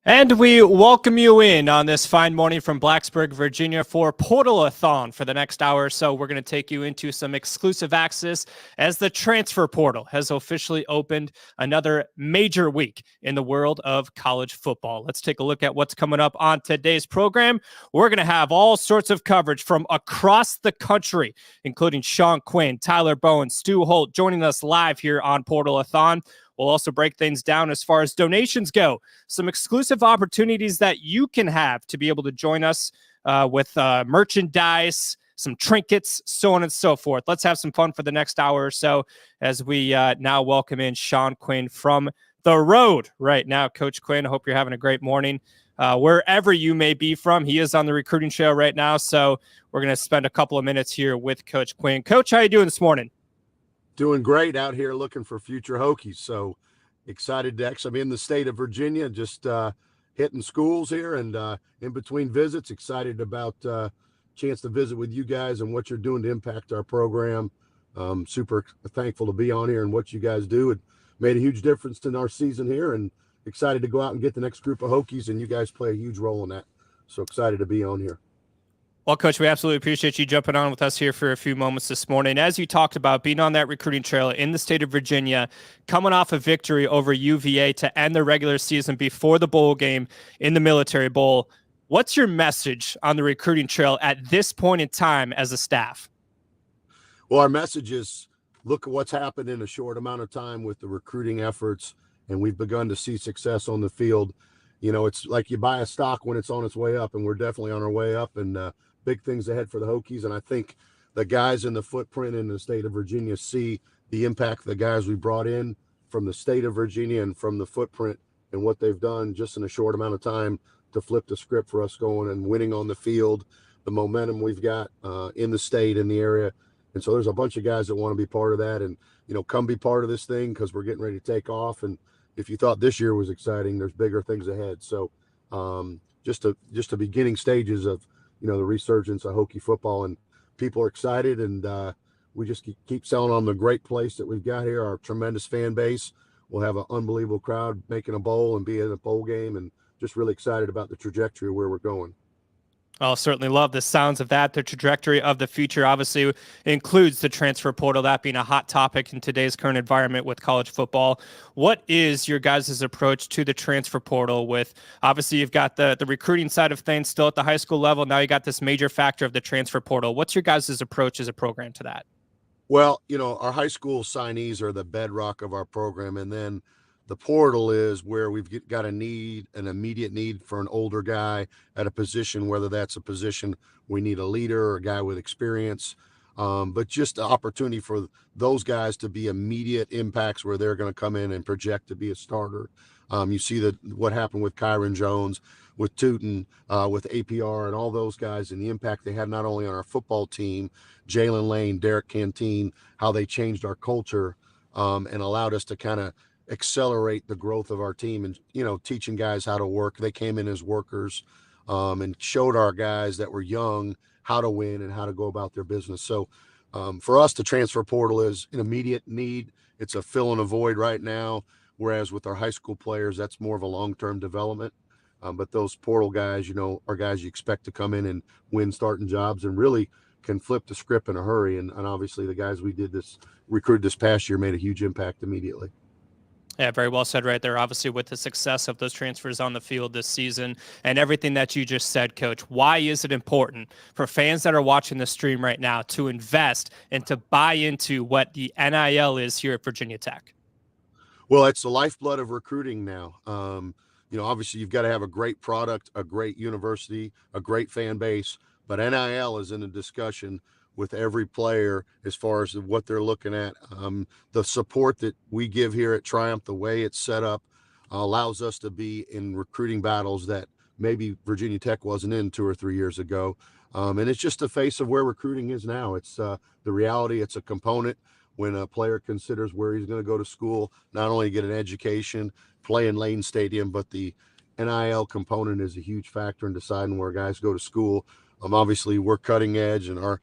And we welcome you in on this fine morning from Blacksburg, Virginia for Portal-A-Thon. For the next hour or so, we're going to take you into some exclusive access as the transfer portal has officially opened, another major week in the world of college football. Let's take a look at what's coming up on today's program. We're going to have all sorts of coverage from across the country, including Sean Quinn, Tyler Bowen, Stu Holt joining us live here on Portal-A-Thon. We'll also break things down as far as donations go, some exclusive opportunities that you can have to be able to join us with merchandise, some trinkets, so on and so forth. Let's have some fun for the next hour or so as we now welcome in Sean Quinn from the road right now. Coach Quinn, I hope you're having a great morning. Wherever you may be from, he is on the recruiting trail right now, so we're going to spend a couple of minutes here with Coach Quinn. Coach, how you doing this morning? Doing great out here looking for future Hokies. So excited to actually be in the state of Virginia, just hitting schools here and in between visits. Excited about chance to visit with you guys and what you're doing to impact our program. Super thankful to be on here and what you guys do. It made a huge difference in our season here, and excited to go out and get the next group of Hokies, and you guys play a huge role in that. So excited to be on here. Well, Coach, we absolutely appreciate you jumping on with us here for a few moments this morning. As you talked about being on that recruiting trail in the state of Virginia, coming off a victory over UVA to end the regular season before the bowl game in the Military Bowl, what's your message on the recruiting trail at this point in time as a staff? Well, our message is look at what's happened in a short amount of time with the recruiting efforts, and we've begun to see success on the field. You know, it's like you buy a stock when it's on its way up, and we're definitely on our way up, and big things ahead for the Hokies. And I think the guys in the footprint in the state of Virginia see the impact of the guys we brought in from the state of Virginia and from the footprint and what they've done just in a short amount of time to flip the script for us going and winning on the field, the momentum we've got in the state, in the area. And so there's a bunch of guys that want to be part of that and, you know, come be part of this thing because we're getting ready to take off. And if you thought this year was exciting, there's bigger things ahead. So just the beginning stages of, you know, the resurgence of Hokie football, and people are excited, and we just keep selling on the great place that we've got here, our tremendous fan base. We'll have an unbelievable crowd making a bowl and be in a bowl game, and just really excited about the trajectory of where we're going. I'll certainly love the sounds of that. The trajectory of the future obviously includes the transfer portal, that being a hot topic in today's current environment with college football. What is your guys' approach to the transfer portal with, obviously you've got the recruiting side of things still at the high school level. Now you got this major factor of the transfer portal. What's your guys' approach as a program to that? Well, you know, our high school signees are the bedrock of our program, and then the portal is where we've got an immediate need for an older guy at a position, whether that's a position we need a leader or a guy with experience, but just the opportunity for those guys to be immediate impacts where they're going to come in and project to be a starter. You see what happened with Kyron Jones, with Tootin, with APR and all those guys, and the impact they had not only on our football team, Jalen Lane, Derek Canteen, how they changed our culture and allowed us to kind of accelerate the growth of our team and, you know, teaching guys how to work. They came in as workers and showed our guys that were young how to win and how to go about their business. So for us, the transfer portal is an immediate need. It's a fill in a void right now, whereas with our high school players, that's more of a long-term development. But those portal guys, you know, are guys you expect to come in and win starting jobs and really can flip the script in a hurry. And obviously the guys we recruited this past year made a huge impact immediately. Yeah, very well said right there. Obviously, with the success of those transfers on the field this season and everything that you just said, Coach, why is it important for fans that are watching the stream right now to invest and to buy into what the NIL is here at Virginia Tech? Well, it's the lifeblood of recruiting now. You know, obviously, you've got to have a great product, a great university, a great fan base, but NIL is in a discussion with every player as far as what they're looking at. The support that we give here at Triumph, the way it's set up, allows us to be in recruiting battles that maybe Virginia Tech wasn't in 2 or 3 years ago. And it's just the face of where recruiting is now. It's the reality. It's a component when a player considers where he's going to go to school, not only get an education, play in Lane Stadium, but the NIL component is a huge factor in deciding where guys go to school. Obviously, we're cutting edge, and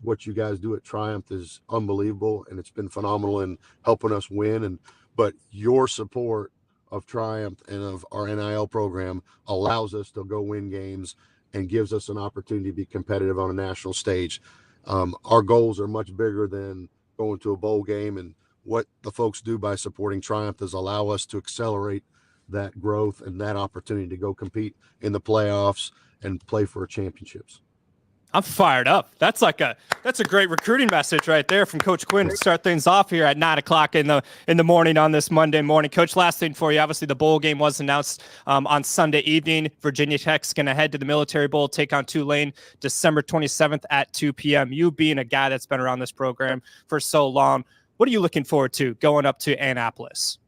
what you guys do at Triumph is unbelievable, and it's been phenomenal in helping us win. But your support of Triumph and of our NIL program allows us to go win games and gives us an opportunity to be competitive on a national stage. Our goals are much bigger than going to a bowl game, and what the folks do by supporting Triumph is allow us to accelerate that growth and that opportunity to go compete in the playoffs and play for championships. I'm fired up. That's a great recruiting message right there from Coach Quinn to start things off here at 9:00 in the morning on this Monday morning. Coach, last thing for you. Obviously, the bowl game was announced on Sunday evening. Virginia Tech's going to head to the Military Bowl, take on Tulane, December 27th at 2 p.m. You being a guy that's been around this program for so long, what are you looking forward to going up to Annapolis?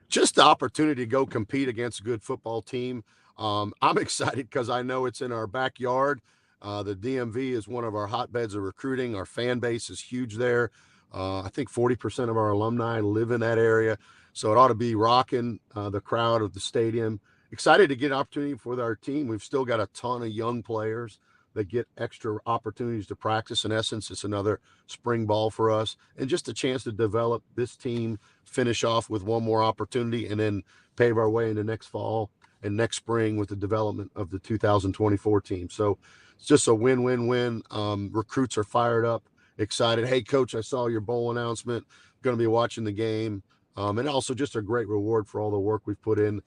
Just the opportunity to go compete against a good football team. I'm excited because I know it's in our backyard. The DMV is one of our hotbeds of recruiting. Our fan base is huge there. I think 40% of our alumni live in that area. So it ought to be rocking the crowd of the stadium. Excited to get an opportunity for our team. We've still got a ton of young players that get extra opportunities to practice. In essence, it's another spring ball for us, and just a chance to develop this team, finish off with one more opportunity, and then pave our way into next fall and next spring with the development of the 2024 team. So it's just a win-win-win. Recruits are fired up, excited. Hey, Coach, I saw your bowl announcement. Going to be watching the game. And also just a great reward for all the work we've put in.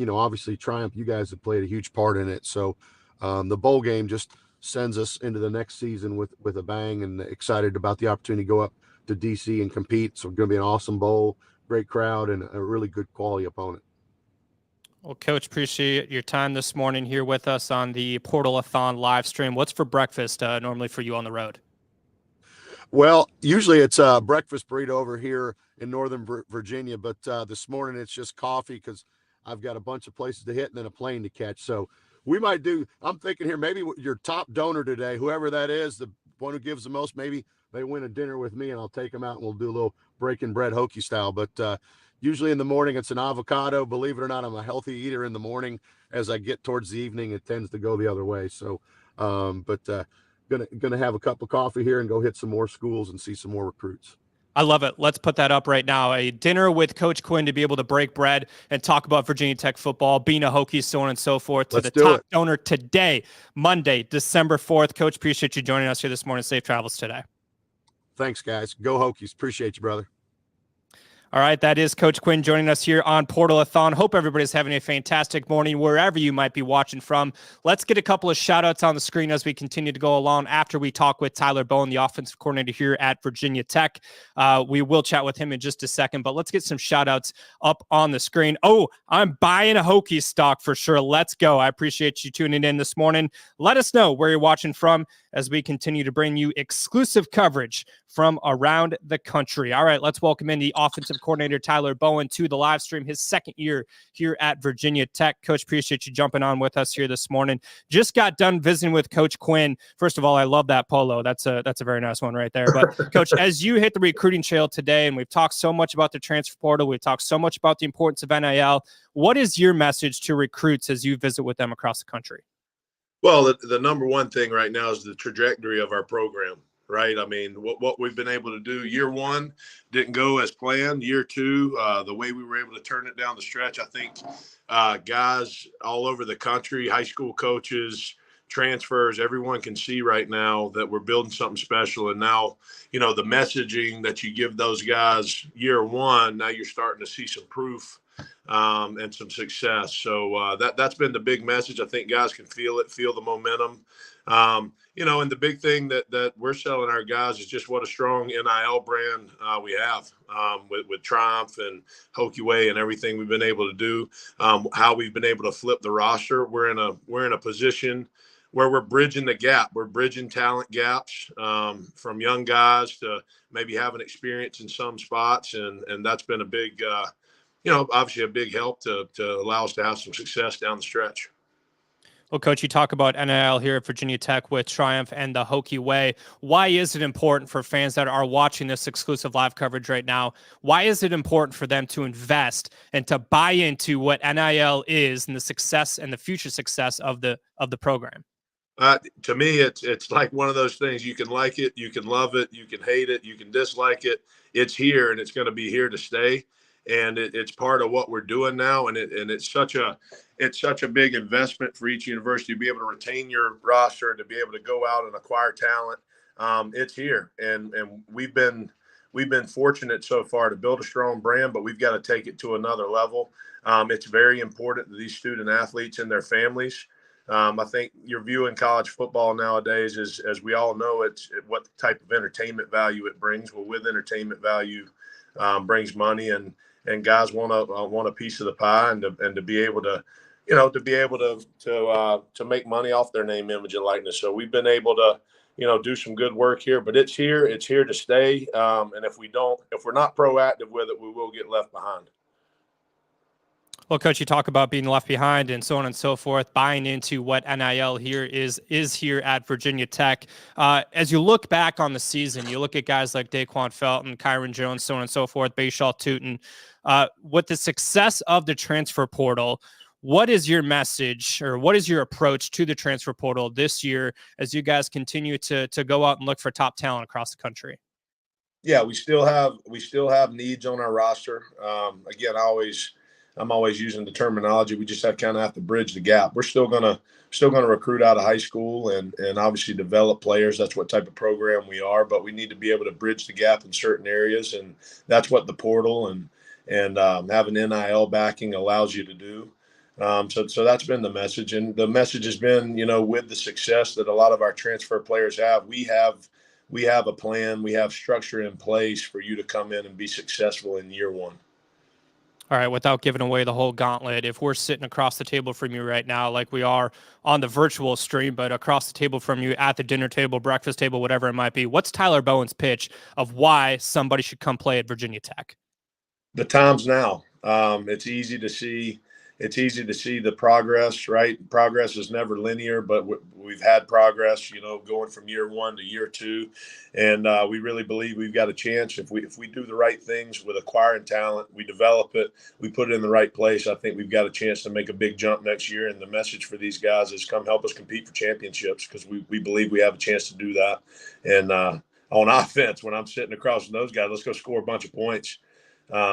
Obviously, Triumph, you guys have played a huge part in it. So the bowl game just sends us into the next season with a bang, and excited about the opportunity to go up to D.C. and compete. So it's going to be an awesome bowl, great crowd, and a really good quality opponent. Well, Coach, appreciate your time this morning here with us on the Portal-A-Thon live stream. What's for breakfast normally for you on the road? Well, usually it's a breakfast burrito over here in Northern Virginia, but this morning it's just coffee because I've got a bunch of places to hit and then a plane to catch. So we might I'm thinking here, maybe your top donor today, whoever that is, the one who gives the most, maybe they win a dinner with me and I'll take them out and we'll do a little breaking bread Hokie style. But usually in the morning, it's an avocado. Believe it or not, I'm a healthy eater in the morning. As I get towards the evening, it tends to go the other way. So, gonna have a cup of coffee here and go hit some more schools and see some more recruits. I love it. Let's put that up right now. A dinner with Coach Quinn to be able to break bread and talk about Virginia Tech football, being a Hokie, so on and so forth. To the top donor today, Monday, December 4th. Coach, appreciate you joining us here this morning. Safe travels today. Thanks, guys. Go Hokies. Appreciate you, brother. All right, that is Coach Quinn joining us here on Portal-A-Thon. Hope everybody's having a fantastic morning wherever you might be watching from. Let's get a couple of shout-outs on the screen as we continue to go along after we talk with Tyler Bowen, the offensive coordinator here at Virginia Tech. We will chat with him in just a second, but let's get some shout-outs up on the screen. Oh, I'm buying a Hokie stock for sure. Let's go. I appreciate you tuning in this morning. Let us know where you're watching from as we continue to bring you exclusive coverage from around the country. All right, let's welcome in the offensive coordinator, Tyler Bowen, to the live stream, his second year here at Virginia Tech. Coach, appreciate you jumping on with us here this morning. Just got done visiting with Coach Quinn. First of all, I love that polo. That's a very nice one right there. But Coach, as you hit the recruiting trail today, and we've talked so much about the transfer portal, we've talked so much about the importance of NIL, what is your message to recruits as you visit with them across the country? Well, the number one thing right now is the trajectory of our program, right? I mean, what we've been able to do year one didn't go as planned. Year two, the way we were able to turn it down the stretch, I think guys all over the country, high school coaches, transfers, everyone can see right now that we're building something special. And now, the messaging that you give those guys year one, now you're starting to see some proof and some success. So that's been the big message. I think guys can feel it, feel the momentum. And the big thing that we're selling our guys is just what a strong NIL brand we have with Triumph and Hokie Way and everything we've been able to do. How we've been able to flip the roster. We're in a position where we're bridging the gap. We're bridging talent gaps from young guys to maybe having experience in some spots, and that's been a big obviously a big help to allow us to have some success down the stretch. Well, Coach, you talk about NIL here at Virginia Tech with Triumph and the Hokie Way. Why is it important for fans that are watching this exclusive live coverage right now? Why is it important for them to invest and to buy into what NIL is and the success and the future success of the program? To me, it's like one of those things. You can like it, you can love it, you can hate it, you can dislike it. It's here, and it's going to be here to stay. and it's part of what we're doing now. And it's such a big investment for each university to be able to retain your roster and to be able to go out and acquire talent. It's here, and we've been fortunate so far to build a strong brand, but we've got to take it to another level. It's very important to these student athletes and their families. I think you're viewing college football nowadays as we all know, it's what type of entertainment value it brings. Well, with entertainment value brings money, and guys want a piece of the pie, and to be able to, to make money off their name, image, and likeness. So we've been able to, do some good work here, but it's here to stay. And if we're not proactive with it, we will get left behind. Well, Coach, you talk about being left behind and so on and so forth, buying into what NIL here is here at Virginia Tech. As you look back on the season, you look at guys like Daquan Felton, Kyron Jones, so on and so forth, Bayshaw Tootin. With the success of the transfer portal, what is your message, or what is your approach to the transfer portal this year as you guys continue to go out and look for top talent across the country? Yeah, we still have needs on our roster. Again, I'm always using the terminology. We just have to bridge the gap. We're still gonna recruit out of high school and obviously develop players. That's what type of program we are. But we need to be able to bridge the gap in certain areas, and that's what the portal and having NIL backing allows you to do. So that's been the message, and the message has been, with the success that a lot of our transfer players have, we have a plan, we have structure in place for you to come in and be successful in year one. All right, without giving away the whole gauntlet, if we're sitting across the table from you right now, like we are on the virtual stream, but across the table from you at the dinner table, breakfast table, whatever it might be, what's Tyler Bowen's pitch of why somebody should come play at Virginia Tech? The time's now. It's easy to see. It's easy to see the progress, right? Progress is never linear, but we've had progress, going from year one to year two. And we really believe we've got a chance. If we do the right things with acquiring talent, we develop it, we put it in the right place, I think we've got a chance to make a big jump next year. And the message for these guys is come help us compete for championships, because we believe we have a chance to do that. And on offense, when I'm sitting across from those guys, let's go score a bunch of points.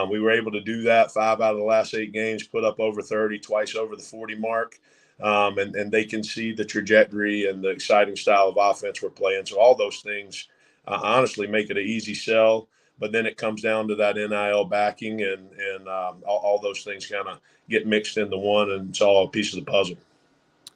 We were able to do that 5 out of the last 8 games, put up over 30, twice over the 40 mark. And they can see the trajectory and the exciting style of offense we're playing. So all those things honestly make it an easy sell. But then it comes down to that NIL backing, and all those things kind of get mixed into one, and it's all a piece of the puzzle.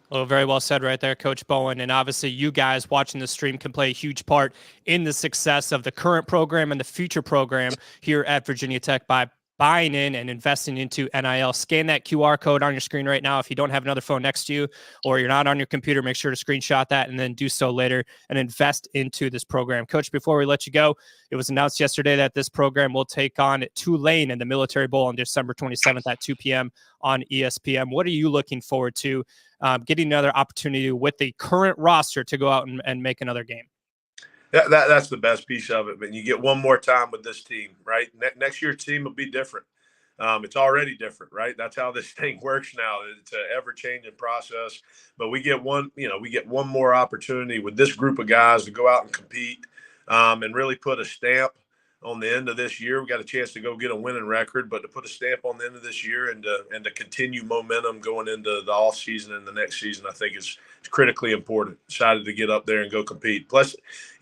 Well, very well said right there, Coach Bowen. And obviously you guys watching the stream can play a huge part in the success of the current program and the future program here at Virginia Tech by buying in and investing into NIL. Scan that QR code on your screen right now. If you don't have another phone next to you or you're not on your computer, make sure to screenshot that and then do so later and invest into this program. Coach, before we let you go, it was announced yesterday that this program will take on Tulane in the Military Bowl on December 27th at 2 p.m. on ESPN. What are you looking forward to getting another opportunity with the current roster to go out and make another game? That's the best piece of it. But you get one more time with this team, right? Next year's team will be different. It's already different, right? That's how this thing works now. It's an ever-changing process. But we get one more opportunity with this group of guys to go out and compete and really put a stamp on the end of this year. We got a chance to go get a winning record, but to put a stamp on the end of this year and to continue momentum going into the off season and the next season, I think is critically important. Excited to get up there and go compete. Plus,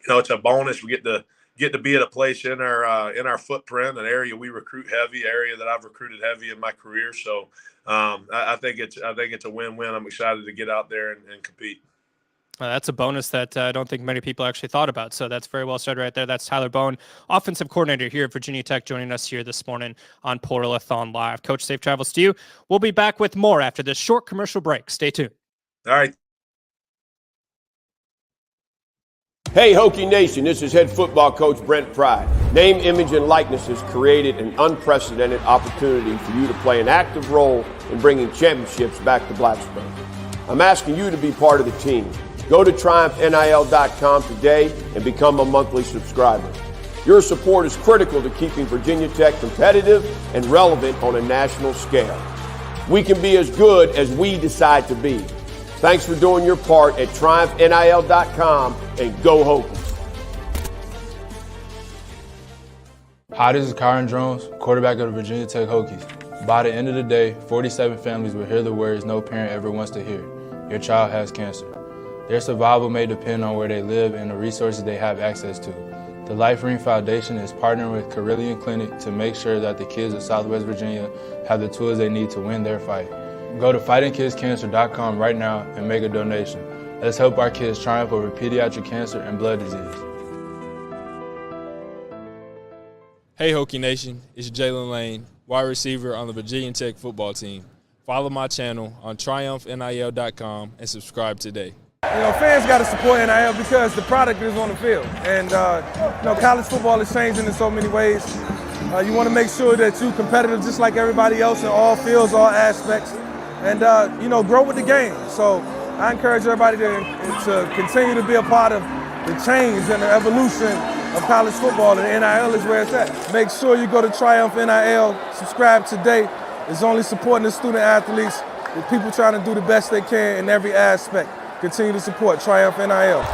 it's a bonus. We get to be at a place in our footprint, an area we recruit heavy, area that I've recruited heavy in my career. So I think it's a win-win. I'm excited to get out there and compete. That's a bonus that I don't think many people actually thought about. So that's very well said right there. That's Tyler Bowen, offensive coordinator here at Virginia Tech, joining us here this morning on Portal-A-Thon Live. Coach, safe travels to you. We'll be back with more after this short commercial break. Stay tuned. All right. Hey, Hokie Nation, this is head football coach Brent Pryde. Name, image, and likeness has created an unprecedented opportunity for you to play an active role in bringing championships back to Blacksburg. I'm asking you to be part of the team. Go to TriumphNIL.com today and become a monthly subscriber. Your support is critical to keeping Virginia Tech competitive and relevant on a national scale. We can be as good as we decide to be. Thanks for doing your part at TriumphNIL.com and go Hokies. Hi, this is Kyron Jones, quarterback of the Virginia Tech Hokies. By the end of the day, 47 families will hear the words no parent ever wants to hear. Your child has cancer. Their survival may depend on where they live and the resources they have access to. The Life Ring Foundation is partnering with Carillion Clinic to make sure that the kids of Southwest Virginia have the tools they need to win their fight. Go to fightingkidscancer.com right now and make a donation. Let's help our kids triumph over pediatric cancer and blood disease. Hey Hokie Nation, it's Jalen Lane, wide receiver on the Virginia Tech football team. Follow my channel on triumphnil.com and subscribe today. Fans got to support NIL because the product is on the field. And, college football is changing in so many ways. You want to make sure that you're competitive just like everybody else in all fields, all aspects, and, grow with the game. So I encourage everybody to continue to be a part of the change and the evolution of college football, and NIL is where it's at. Make sure you go to Triumph NIL, subscribe today. It's only supporting the student athletes, the people trying to do the best they can in every aspect. Continue to support Triumph NIL.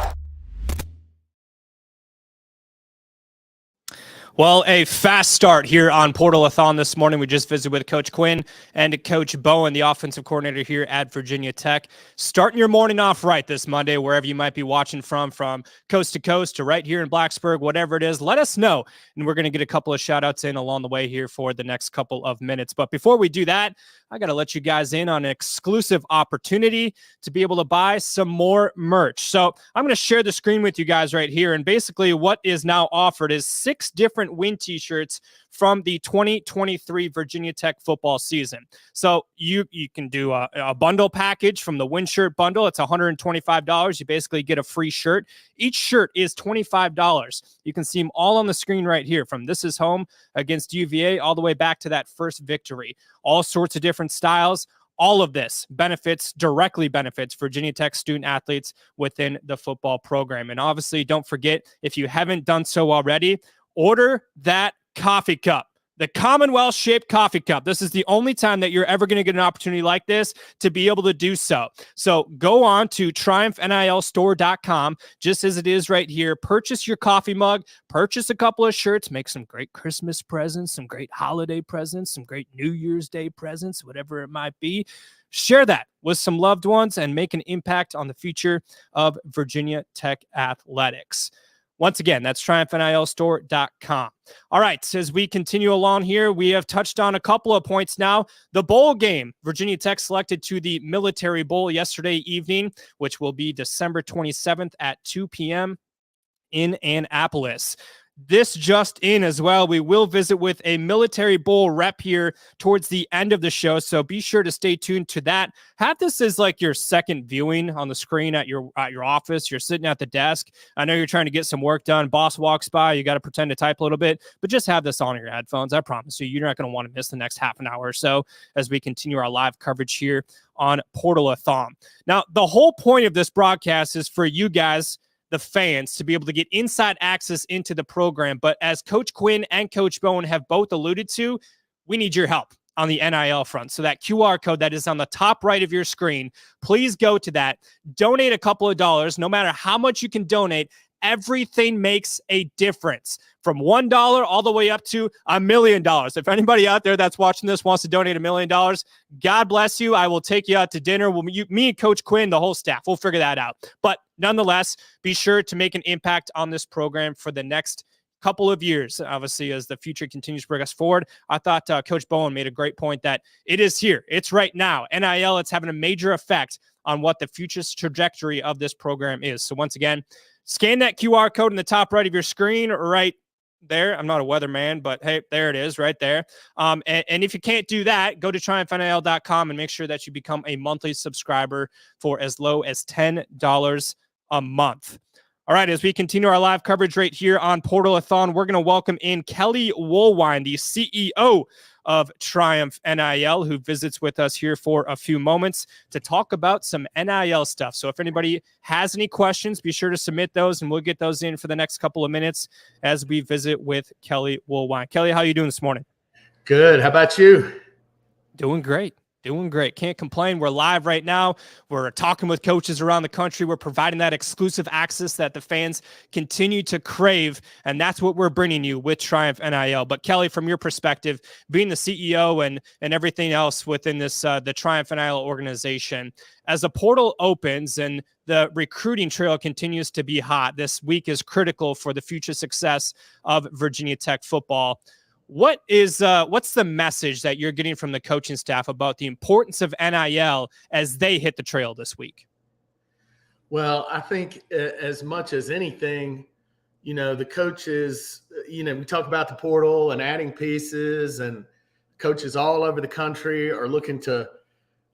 Well, a fast start here on Portal-A-Thon this morning. We just visited with Coach Quinn and Coach Bowen, the offensive coordinator here at Virginia Tech. Starting your morning off right this Monday, wherever you might be watching from coast to coast to right here in Blacksburg, whatever it is, let us know. And we're going to get a couple of shout outs in along the way here for the next couple of minutes. But before we do that, I got to let you guys in on an exclusive opportunity to be able to buy some more merch. So I'm going to share the screen with you guys right here. And basically what is now offered is 6 different win t-shirts from the 2023 Virginia Tech football season. So you can do a bundle package from the win shirt bundle. It's $125. You basically get a free shirt. Each shirt is $25. You can see them all on the screen right here, from This Is Home against UVA all the way back to that first victory. All sorts of different styles. All of this directly benefits Virginia Tech student athletes within the football program. And obviously, don't forget, if you haven't done so already, order that coffee cup, the Commonwealth-shaped coffee cup. This is the only time that you're ever going to get an opportunity like this to be able to do so. So go on to triumphnilstore.com, just as it is right here. Purchase your coffee mug, purchase a couple of shirts, make some great Christmas presents, some great holiday presents, some great New Year's Day presents, whatever it might be. Share that with some loved ones and make an impact on the future of Virginia Tech athletics. Once again, that's triumphnilstore.com. All right, so as we continue along here, we have touched on a couple of points now. The bowl game, Virginia Tech selected to the Military Bowl yesterday evening, which will be December 27th at 2 p.m. in Annapolis. This just in as well, we will visit with a Military Bowl rep here towards the end of the show, so be sure to stay tuned to that. Have this as like your second viewing on the screen at your office. You're sitting at the desk. I know you're trying to get some work done. Boss walks by. You got to pretend to type a little bit, but just have this on your headphones. I promise you, you're not going to want to miss the next half an hour or so as we continue our live coverage here on Portal-A-Thon. Now, the whole point of this broadcast is for you guys, the fans, to be able to get inside access into the program. But as Coach Quinn and Coach Bowen have both alluded to, we need your help on the NIL front. So that QR code that is on the top right of your screen, please go to that. Donate a couple of dollars. No matter how much you can donate, everything makes a difference, from $1 all the way up to $1 million. If anybody out there that's watching this wants to donate $1 million, God bless you. I will take you out to dinner. Me and Coach Quinn, the whole staff, we'll figure that out. But nonetheless, be sure to make an impact on this program for the next couple of years, obviously, as the future continues to progress forward. I thought Coach Bowen made a great point that it is here. It's right now. NIL, it's having a major effect on what the future trajectory of this program is. So once again, scan that QR code in the top right of your screen right there. I'm not a weatherman, but hey, there it is right there. And if you can't do that, go to triumphnil.com and make sure that you become a monthly subscriber for as low as $10 a month. All right, as we continue our live coverage right here on Portal-A-Thon, we're going to welcome in Kelly Woolwine, the CEO of Triumph NIL, who visits with us here for a few moments to talk about some NIL stuff. So if anybody has any questions, be sure to submit those, and we'll get those in for the next couple of minutes as we visit with Kelly Woolwine. Kelly, how are you doing this morning? Good. How about you? Doing great. Doing great. Can't complain. We're live right now. We're talking with coaches around the country. We're providing that exclusive access that the fans continue to crave, and that's what we're bringing you with Triumph NIL. But Kelly, from your perspective, being the CEO and everything else within this the Triumph NIL organization, as the portal opens and the recruiting trail continues to be hot, this week is critical for the future success of Virginia Tech football. What's the message that you're getting from the coaching staff about the importance of NIL as they hit the trail this week? Well, I think as much as anything, the coaches, we talk about the portal and adding pieces, and coaches all over the country are looking to,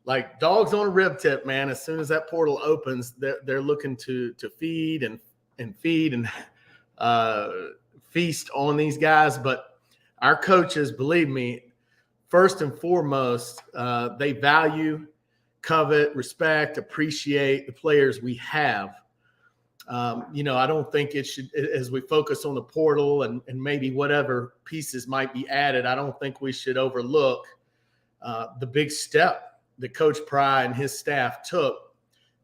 like dogs on a rib tip, man. As soon as that portal opens, they're looking to feed and feed and feast on these guys. But our coaches, believe me, first and foremost, they value, covet, respect, appreciate the players we have. I don't think it should, as we focus on the portal and maybe whatever pieces might be added, I don't think we should overlook the big step that Coach Pry and his staff took.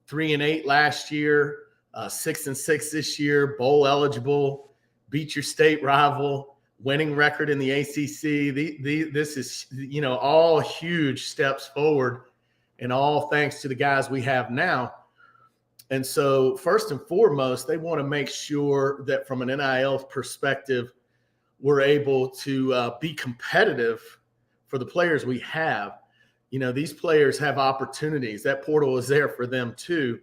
3-8 last year, 6-6 this year, bowl eligible, beat your state rival, winning record in the ACC. This is, all huge steps forward, and all thanks to the guys we have now. And so first and foremost, they want to make sure that from an NIL perspective, we're able to be competitive for the players we have. These players have opportunities. That portal is there for them too.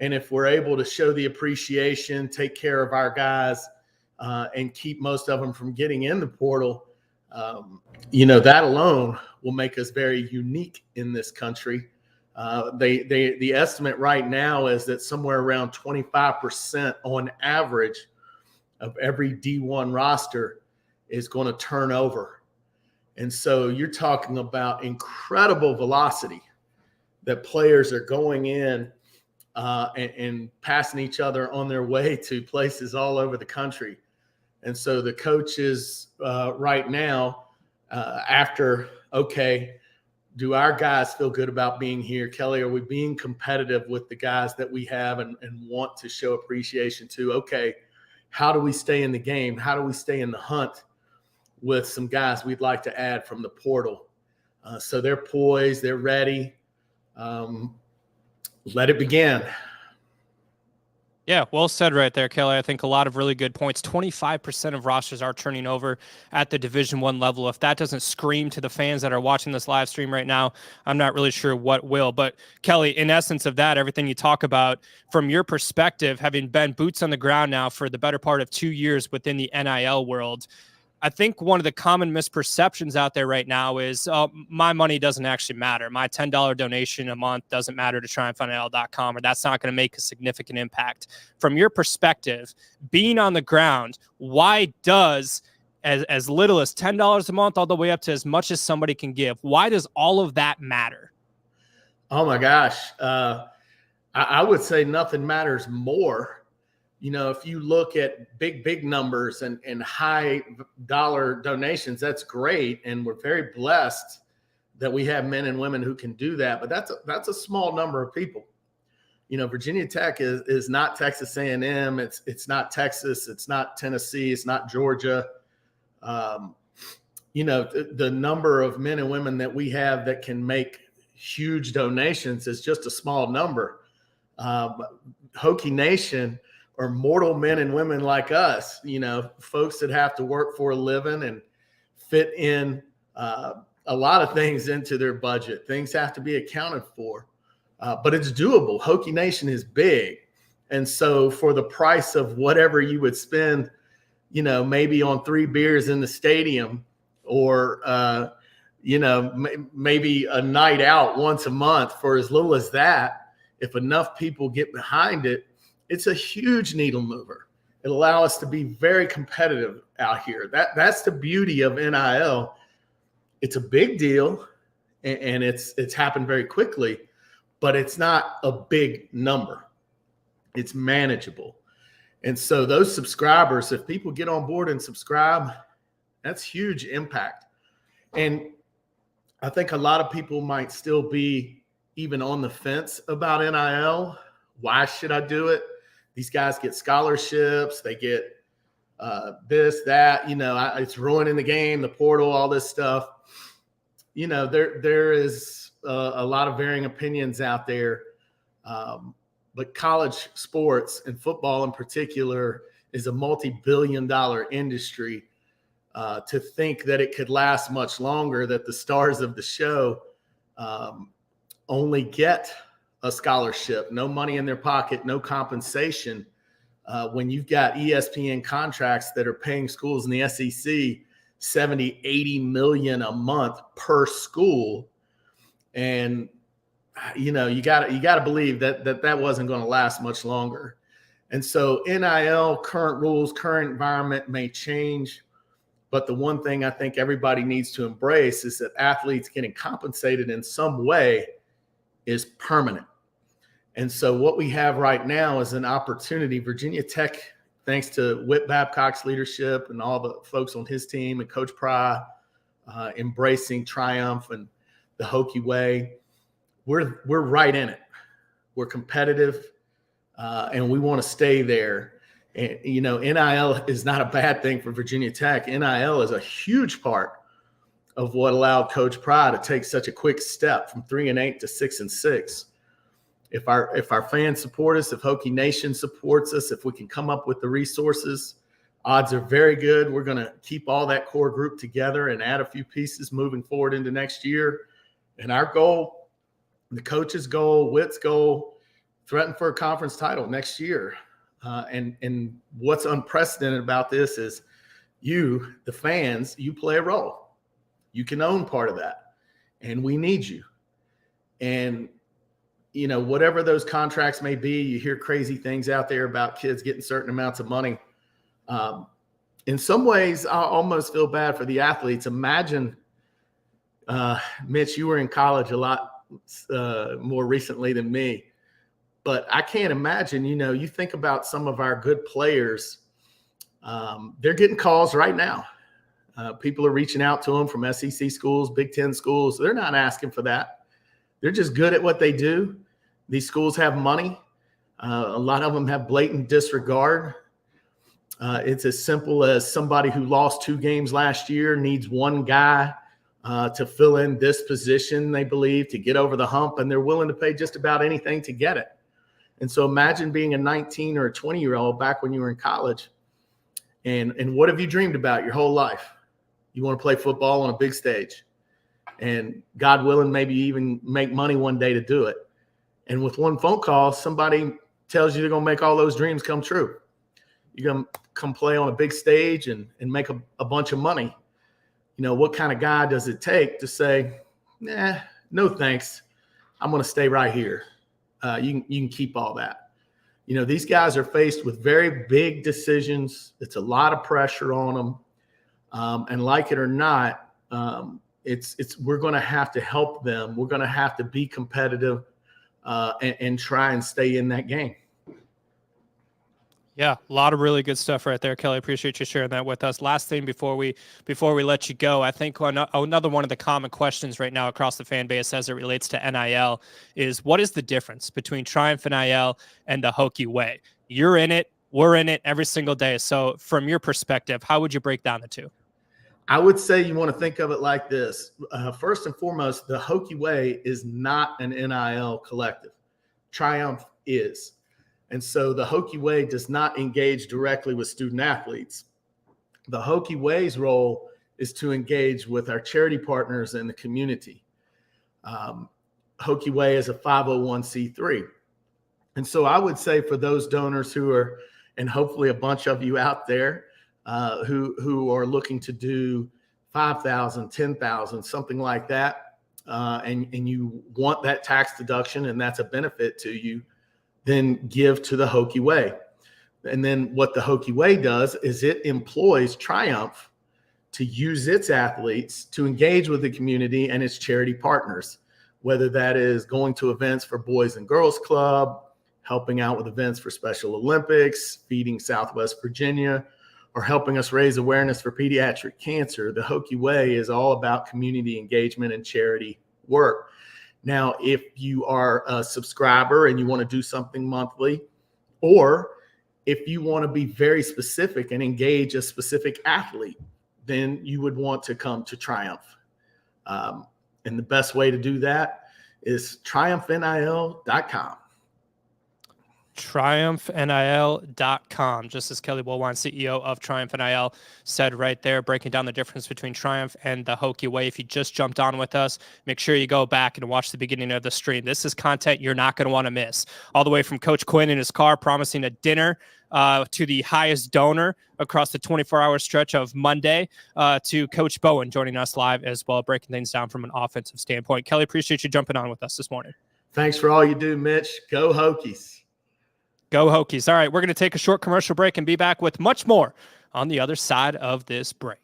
And if we're able to show the appreciation, take care of our guys, and keep most of them from getting in the portal, that alone will make us very unique in this country. The estimate right now is that somewhere around 25% on average of every D1 roster is going to turn over. And so you're talking about incredible velocity that players are going in and passing each other on their way to places all over the country. And so the coaches right now, do our guys feel good about being here? Kelly, are we being competitive with the guys that we have and want to show appreciation to? Okay, how do we stay in the game? How do we stay in the hunt with some guys we'd like to add from the portal? So they're poised, they're ready. Let it begin. Yeah, well said right there, Kelly. I think a lot of really good points. 25% of rosters are turning over at the Division I level. If that doesn't scream to the fans that are watching this live stream right now, I'm not really sure what will. But Kelly, in essence of that, everything you talk about from your perspective, having been boots on the ground now for the better part of 2 years within the NIL world, I think one of the common misperceptions out there right now is my money doesn't actually matter. My $10 donation a month doesn't matter to TriumphNIL.com, or that's not going to make a significant impact. From your perspective, being on the ground, why does as little as $10 a month all the way up to as much as somebody can give, why does all of that matter? Oh my gosh. I would say nothing matters more. If you look at big numbers and high dollar donations, that's great. And we're very blessed that we have men and women who can do that. But that's a small number of people. Virginia Tech is not Texas A&M. It's not Texas. It's not Tennessee. It's not Georgia. The number of men and women that we have that can make huge donations is just a small number. Hokie Nation are mortal men and women like us, folks that have to work for a living and fit in a lot of things into their budget. Things have to be accounted for, but it's doable. Hokie Nation is big. And so for the price of whatever you would spend, maybe on 3 beers in the stadium or, maybe a night out once a month, for as little as that, if enough people get behind it, it's a huge needle mover. It'll allow us to be very competitive out here. That's the beauty of NIL. It's a big deal, and it's happened very quickly, but it's not a big number. It's manageable. And so those subscribers, if people get on board and subscribe, that's huge impact. And I think a lot of people might still be even on the fence about NIL. Why should I do it? These guys get scholarships. They get this, that, it's ruining the game, the portal, all this stuff. There is a lot of varying opinions out there. But college sports and football in particular is a multi-billion-dollar industry. To think that it could last much longer, that the stars of the show only get a scholarship, no money in their pocket, no compensation, when you've got ESPN contracts that are paying schools in the SEC 70, 80 million a month per school. And, you got to believe that wasn't going to last much longer. And so NIL, current rules, current environment may change. But the one thing I think everybody needs to embrace is that athletes getting compensated in some way is permanent. And so what we have right now is an opportunity. Virginia Tech, thanks to Whit Babcock's leadership and all the folks on his team and Coach Pry embracing Triumph and the Hokie way, we're right in it. We're competitive, and we want to stay there. And, NIL is not a bad thing for Virginia Tech. NIL is a huge part of what allowed Coach Pry to take such a quick step from 3-8 to 6-6. If our fans support us, if Hokie Nation supports us, if we can come up with the resources, odds are very good we're going to keep all that core group together and add a few pieces moving forward into next year. And our goal, the coach's goal, Whit's goal, threaten for a conference title next year. And what's unprecedented about this is you, the fans, you play a role. You can own part of that, and we need you. And, whatever those contracts may be, you hear crazy things out there about kids getting certain amounts of money. In some ways, I almost feel bad for the athletes. Imagine, Mitch, you were in college a lot more recently than me. But I can't imagine, you think about some of our good players, they're getting calls right now. People are reaching out to them from SEC schools, Big Ten schools. They're not asking for that. They're just good at what they do. These schools have money. A lot of them have blatant disregard. It's as simple as somebody who lost 2 games last year needs one guy to fill in this position, they believe, to get over the hump, and they're willing to pay just about anything to get it. And so imagine being a 19 or a 20-year-old back when you were in college. And what have you dreamed about your whole life? You want to play football on a big stage. And God willing, maybe even make money one day to do it. And with one phone call, somebody tells you they're going to make all those dreams come true. You're going to come play on a big stage and make a bunch of money. What kind of guy does it take to say, nah, no thanks. I'm going to stay right here. You can keep all that. These guys are faced with very big decisions. It's a lot of pressure on them. And like it or not, we're going to have to help them. We're going to have to be competitive and try and stay in that game. Yeah, a lot of really good stuff right there, Kelly. Appreciate you sharing that with us. Last thing before we let you go, I think another one of the common questions right now across the fan base as it relates to NIL is, what is the difference between Triumph NIL and the Hokie way? You're in it, we're in it every single day. So from your perspective, how would you break down the two? I would say you want to think of it like this. First and foremost, the Hokie way is not an NIL collective. Triumph is. And so the Hokie way does not engage directly with student athletes. The Hokie way's role is to engage with our charity partners in the community. Hokie way is a 501c3. And so I would say for those donors who are, and hopefully a bunch of you out there who are looking to do 5,000, 10,000, something like that, and you want that tax deduction and that's a benefit to you, then give to the Hokie way. And then what the Hokie way does is it employs Triumph to use its athletes to engage with the community and its charity partners, whether that is going to events for Boys and Girls Club, helping out with events for Special Olympics, feeding Southwest Virginia, or helping us raise awareness for pediatric cancer, the Hokie Way is all about community engagement and charity work. Now, if you are a subscriber and you want to do something monthly, or if you want to be very specific and engage a specific athlete, then you would want to come to Triumph. And the best way to do that is triumphnil.com. TriumphNIL.com, just as Kelly Woolwine, CEO of Triumph NIL, said right there, breaking down the difference between Triumph and the Hokie Way. If you just jumped on with us, make sure you go back and watch the beginning of the stream. This is content you're not going to want to miss. All the way from Coach Quinn in his car promising a dinner to the highest donor across the 24-hour stretch of Monday, to Coach Bowen joining us live as well, breaking things down from an offensive standpoint. Kelly, appreciate you jumping on with us this morning. Thanks for all you do, Mitch. Go Hokies. Go Hokies. All right, we're going to take a short commercial break and be back with much more on the other side of this break.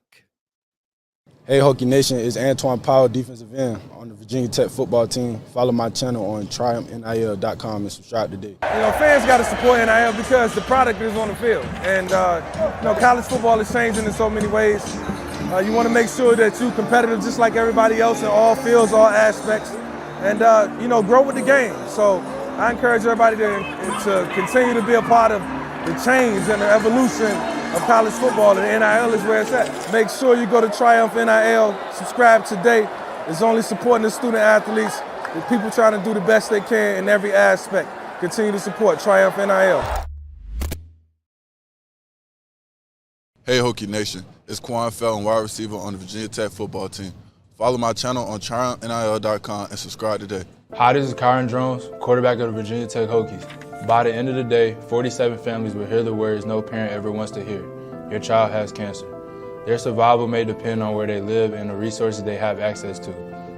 Hey, Hokie Nation, it's Antoine Powell, defensive end on the Virginia Tech football team. Follow my channel on triumphnil.com and subscribe today. You know, fans got to support NIL because the product is on the field. And, college football is changing in so many ways. You want to make sure that you're competitive just like everybody else in all fields, all aspects, and, grow with the game. So I encourage everybody to continue to be a part of the change and the evolution of college football, and NIL is where it's at. Make sure you go to Triumph NIL, subscribe today. It's only supporting the student athletes, the people trying to do the best they can in every aspect. Continue to support Triumph NIL. Hey Hokie Nation, it's Quan Felton, wide receiver on the Virginia Tech football team. Follow my channel on triumphnil.com and subscribe today. Hi, this is Kyron Jones, quarterback of the Virginia Tech Hokies. By the end of the day, 47 families will hear the words no parent ever wants to hear. Your child has cancer. Their survival may depend on where they live and the resources they have access to.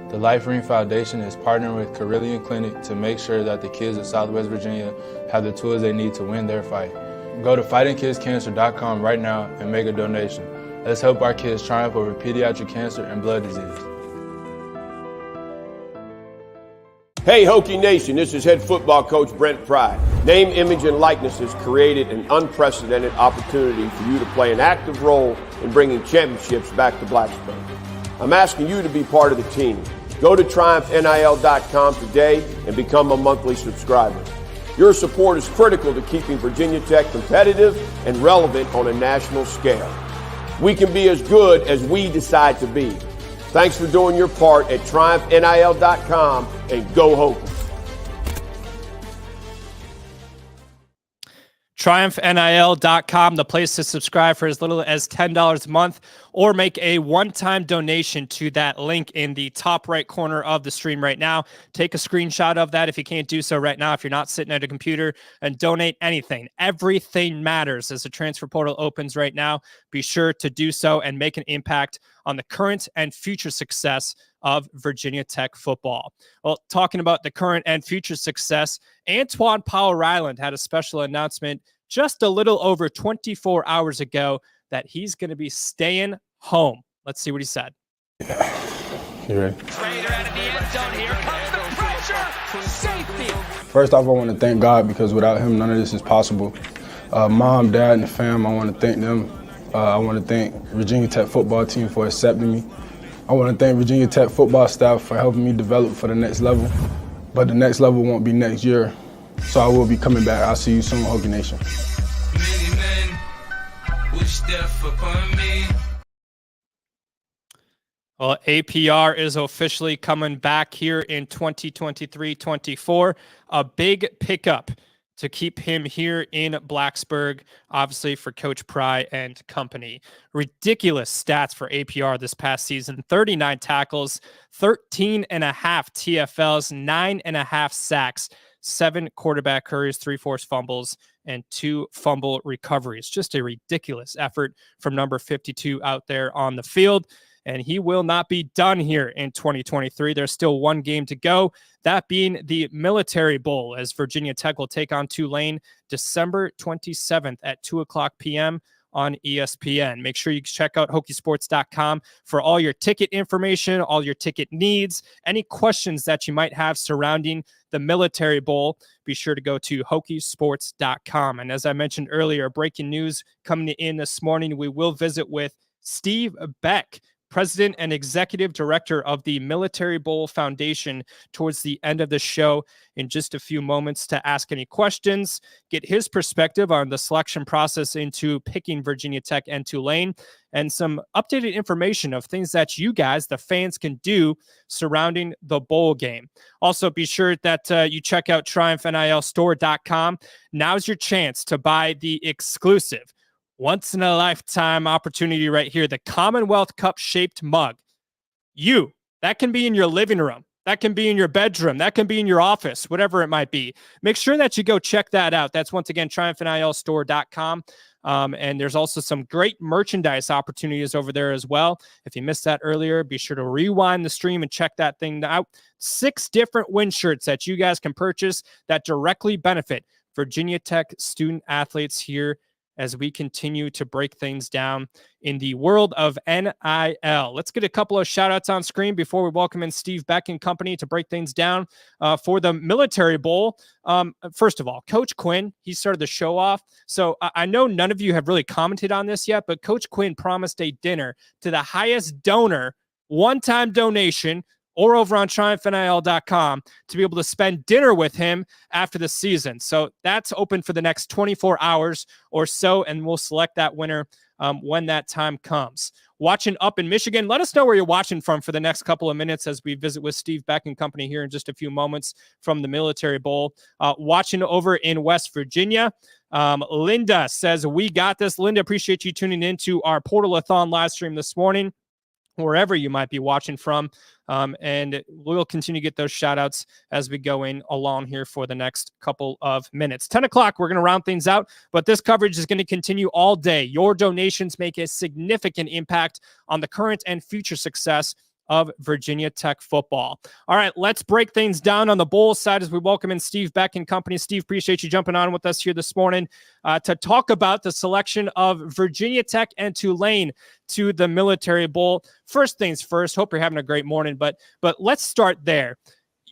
The Life Ring Foundation is partnering with Carillion Clinic to make sure that the kids of Southwest Virginia have the tools they need to win their fight. Go to fightingkidscancer.com right now and make a donation. Let's help our kids triumph over pediatric cancer and blood disease. Hey Hokie Nation, this is head football coach Brent Pryde. Name, image, and likeness has created an unprecedented opportunity for you to play an active role in bringing championships back to Blacksburg. I'm asking you to be part of the team. Go to triumphnil.com today and become a monthly subscriber. Your support is critical to keeping Virginia Tech competitive and relevant on a national scale. We can be as good as we decide to be. Thanks for doing your part at triumphnil.com and go Hokies. TriumphNIL.com, the place to subscribe for as little as $10 a month, or make a one-time donation to that link in the top right corner of the stream right now. Take a screenshot of that if you can't do so right now, if you're not sitting at a computer, and donate anything. Everything matters as the transfer portal opens right now. Be sure to do so and make an impact on the current and future success of Virginia Tech football. Well, talking about the current and future success, Antoine Powell-Ryland had a special announcement just a little over 24 hours ago that he's going to be staying home. Let's see what he said. You ready? Trader out of the end zone. Here comes the pressure. Safety. First off, I want to thank God because without him, none of this is possible. Mom, dad, and the fam, I want to thank them. I want to thank Virginia Tech football team for accepting me. I want to thank Virginia Tech football staff for helping me develop for the next level. But the next level won't be next year, so I will be coming back. I'll see you soon, Hokie Nation. Many men wish death upon me. Well, APR is officially coming back here in 2023-24. A big pickup to keep him here in Blacksburg, obviously for Coach Pry and company. Ridiculous stats for APR this past season. 39 tackles, 13.5 TFLs, 9.5 sacks, 7 quarterback hurries, 3 forced fumbles, and 2 fumble recoveries. Just a ridiculous effort from number 52 out there on the field. And he will not be done here in 2023. There's still one game to go, that being the Military Bowl, as Virginia Tech will take on Tulane December 27th at 2 o'clock p.m. on ESPN. Make sure you check out Hokiesports.com for all your ticket information, all your ticket needs, any questions that you might have surrounding the Military Bowl. Be sure to go to Hokiesports.com. And as I mentioned earlier, breaking news coming in this morning, we will visit with Steve Beck, President and Executive Director of the Military Bowl Foundation, towards the end of the show in just a few moments to ask any questions, get his perspective on the selection process into picking Virginia Tech and Tulane, and some updated information of things that you guys, the fans, can do surrounding the bowl game. Also, be sure that you check out TriumphNILstore.com. Now's your chance to buy the exclusive once-in-a-lifetime opportunity right here, the Commonwealth Cup-shaped mug. That can be in your living room. That can be in your bedroom. That can be in your office, whatever it might be. Make sure that you go check that out. That's, once again, TriumphNILstore.com. And there's also some great merchandise opportunities over there as well. If you missed that earlier, be sure to rewind the stream and check that thing out. 6 different win shirts that you guys can purchase that directly benefit Virginia Tech student athletes here as we continue to break things down in the world of NIL. Let's get a couple of shout outs on screen before we welcome in Steve Beck and company to break things down for the Military Bowl. First of all, Coach Quinn, he started the show off. So I know none of you have really commented on this yet, but Coach Quinn promised a dinner to the highest donor, one-time donation, or over on TriumphNIL.com to be able to spend dinner with him after the season. So that's open for the next 24 hours or so, and we'll select that winner when that time comes. Watching up in Michigan, let us know where you're watching from for the next couple of minutes as we visit with Steve Beck and company here in just a few moments from the Military Bowl. Watching over in West Virginia, Linda says, we got this. Linda, appreciate you tuning into our Portal-A-Thon live stream this morning, wherever you might be watching from. And we'll continue to get those shout outs as we go in along here for the next couple of minutes. 10 o'clock, we're going to round things out, but this coverage is going to continue all day. Your donations make a significant impact on the current and future success of Virginia Tech football. All right, let's break things down on the bowl side as we welcome in Steve Beck and company. Steve, appreciate you jumping on with us here this morning to talk about the selection of Virginia Tech and Tulane to the Military Bowl. First things first, hope you're having a great morning, but let's start there.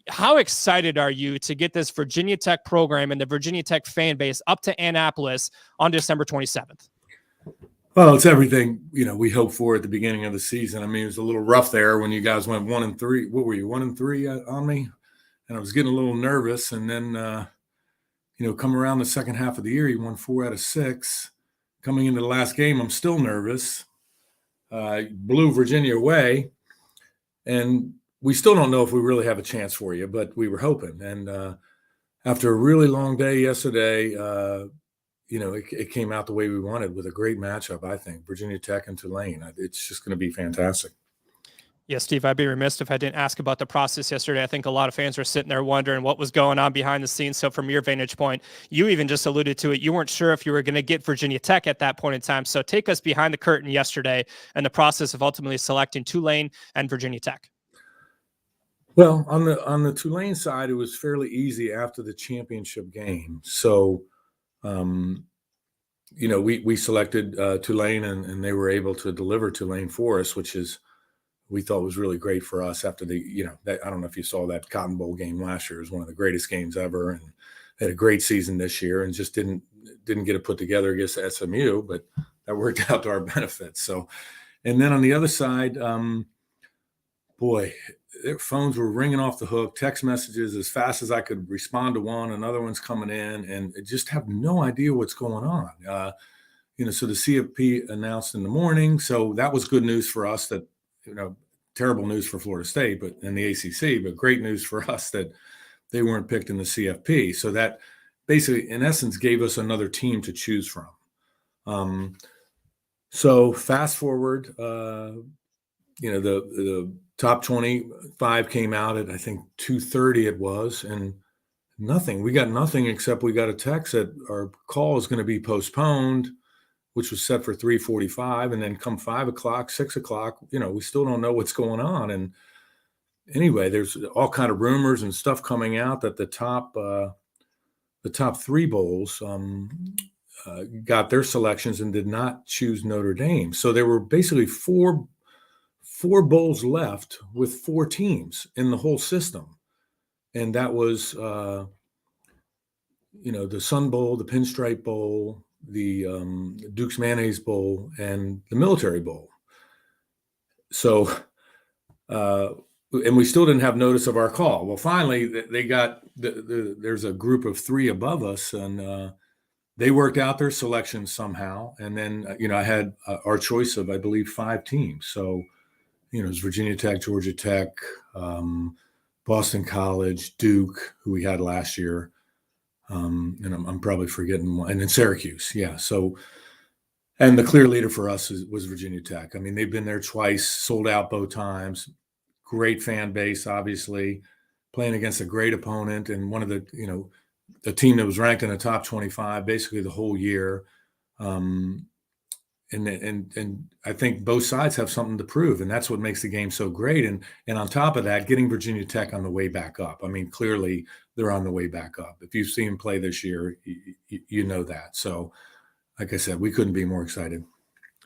How excited are you to get this Virginia Tech program and the Virginia Tech fan base up to Annapolis on December 27th? Well, it's everything, we hoped for at the beginning of the season. I mean, it was a little rough there when you guys went 1-3. What were you, 1-3 on me? And I was getting a little nervous. And then, come around the second half of the year, you won 4 out of 6. Coming into the last game, I'm still nervous. Blew Virginia away. And we still don't know if we really have a chance for you, but we were hoping. And after a really long day yesterday, it came out the way we wanted with a great matchup, I think. Virginia Tech and Tulane. It's just going to be fantastic. Yeah, Steve, I'd be remiss if I didn't ask about the process yesterday. I think a lot of fans were sitting there wondering what was going on behind the scenes. So from your vantage point, you even just alluded to it. You weren't sure if you were going to get Virginia Tech at that point in time. So take us behind the curtain yesterday and the process of ultimately selecting Tulane and Virginia Tech. Well, on the Tulane side, it was fairly easy after the championship game. So, we selected Tulane and they were able to deliver Tulane for us, which we thought was really great for us after I don't know if you saw that Cotton Bowl game last year. It was one of the greatest games ever, and had a great season this year and just didn't get it put together against SMU, but that worked out to our benefit. So, and then on the other side, their phones were ringing off the hook, text messages as fast as I could respond to one, another one's coming in, and just have no idea what's going on. So the CFP announced in the morning. So that was good news for us that, terrible news for Florida State, but in the ACC, but great news for us that they weren't picked in the CFP. So that basically, in essence, gave us another team to choose from. So fast forward, the top 25 came out at, I think, 2:30 it was, and nothing. We got nothing except we got a text that our call is going to be postponed, which was set for 3:45, and then come 5 o'clock, 6 o'clock, we still don't know what's going on. And anyway, there's all kind of rumors and stuff coming out that the top 3 bowls, got their selections and did not choose Notre Dame. So there were basically four bowls left with 4 teams in the whole system. And that was, the Sun Bowl, the Pinstripe Bowl, the Duke's Mayonnaise Bowl, and the Military Bowl. So, and we still didn't have notice of our call. Well, finally, they got there's a group of 3 above us, and they worked out their selection somehow. And then, I had our choice of, I believe, 5 teams. So, it was Virginia Tech, Georgia Tech, Boston College, Duke, who we had last year. And I'm probably forgetting one, and then Syracuse. Yeah. So, and the clear leader for us was Virginia Tech. I mean, they've been there twice, sold out both times. Great fan base, obviously, playing against a great opponent, and one of the team that was ranked in the top 25 basically the whole year. And I think both sides have something to prove, and that's what makes the game so great. And on top of that, getting Virginia Tech on the way back up. I mean, clearly they're on the way back up. If you've seen them play this year, you know that. So, like I said, we couldn't be more excited.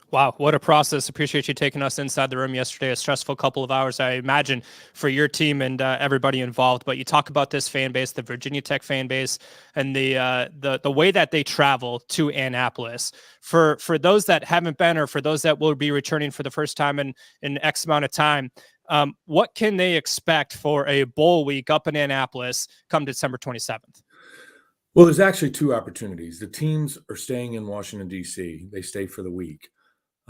Wow, what a process. Appreciate you taking us inside the room yesterday. A stressful couple of hours, I imagine, for your team and everybody involved. But you talk about this fan base, the Virginia Tech fan base, and the way that they travel to Annapolis. For those that haven't been, or for those that will be returning for the first time in X amount of time, what can they expect for a bowl week up in Annapolis come December 27th? Well, there's actually 2 opportunities. The teams are staying in Washington, D.C. They stay for the week.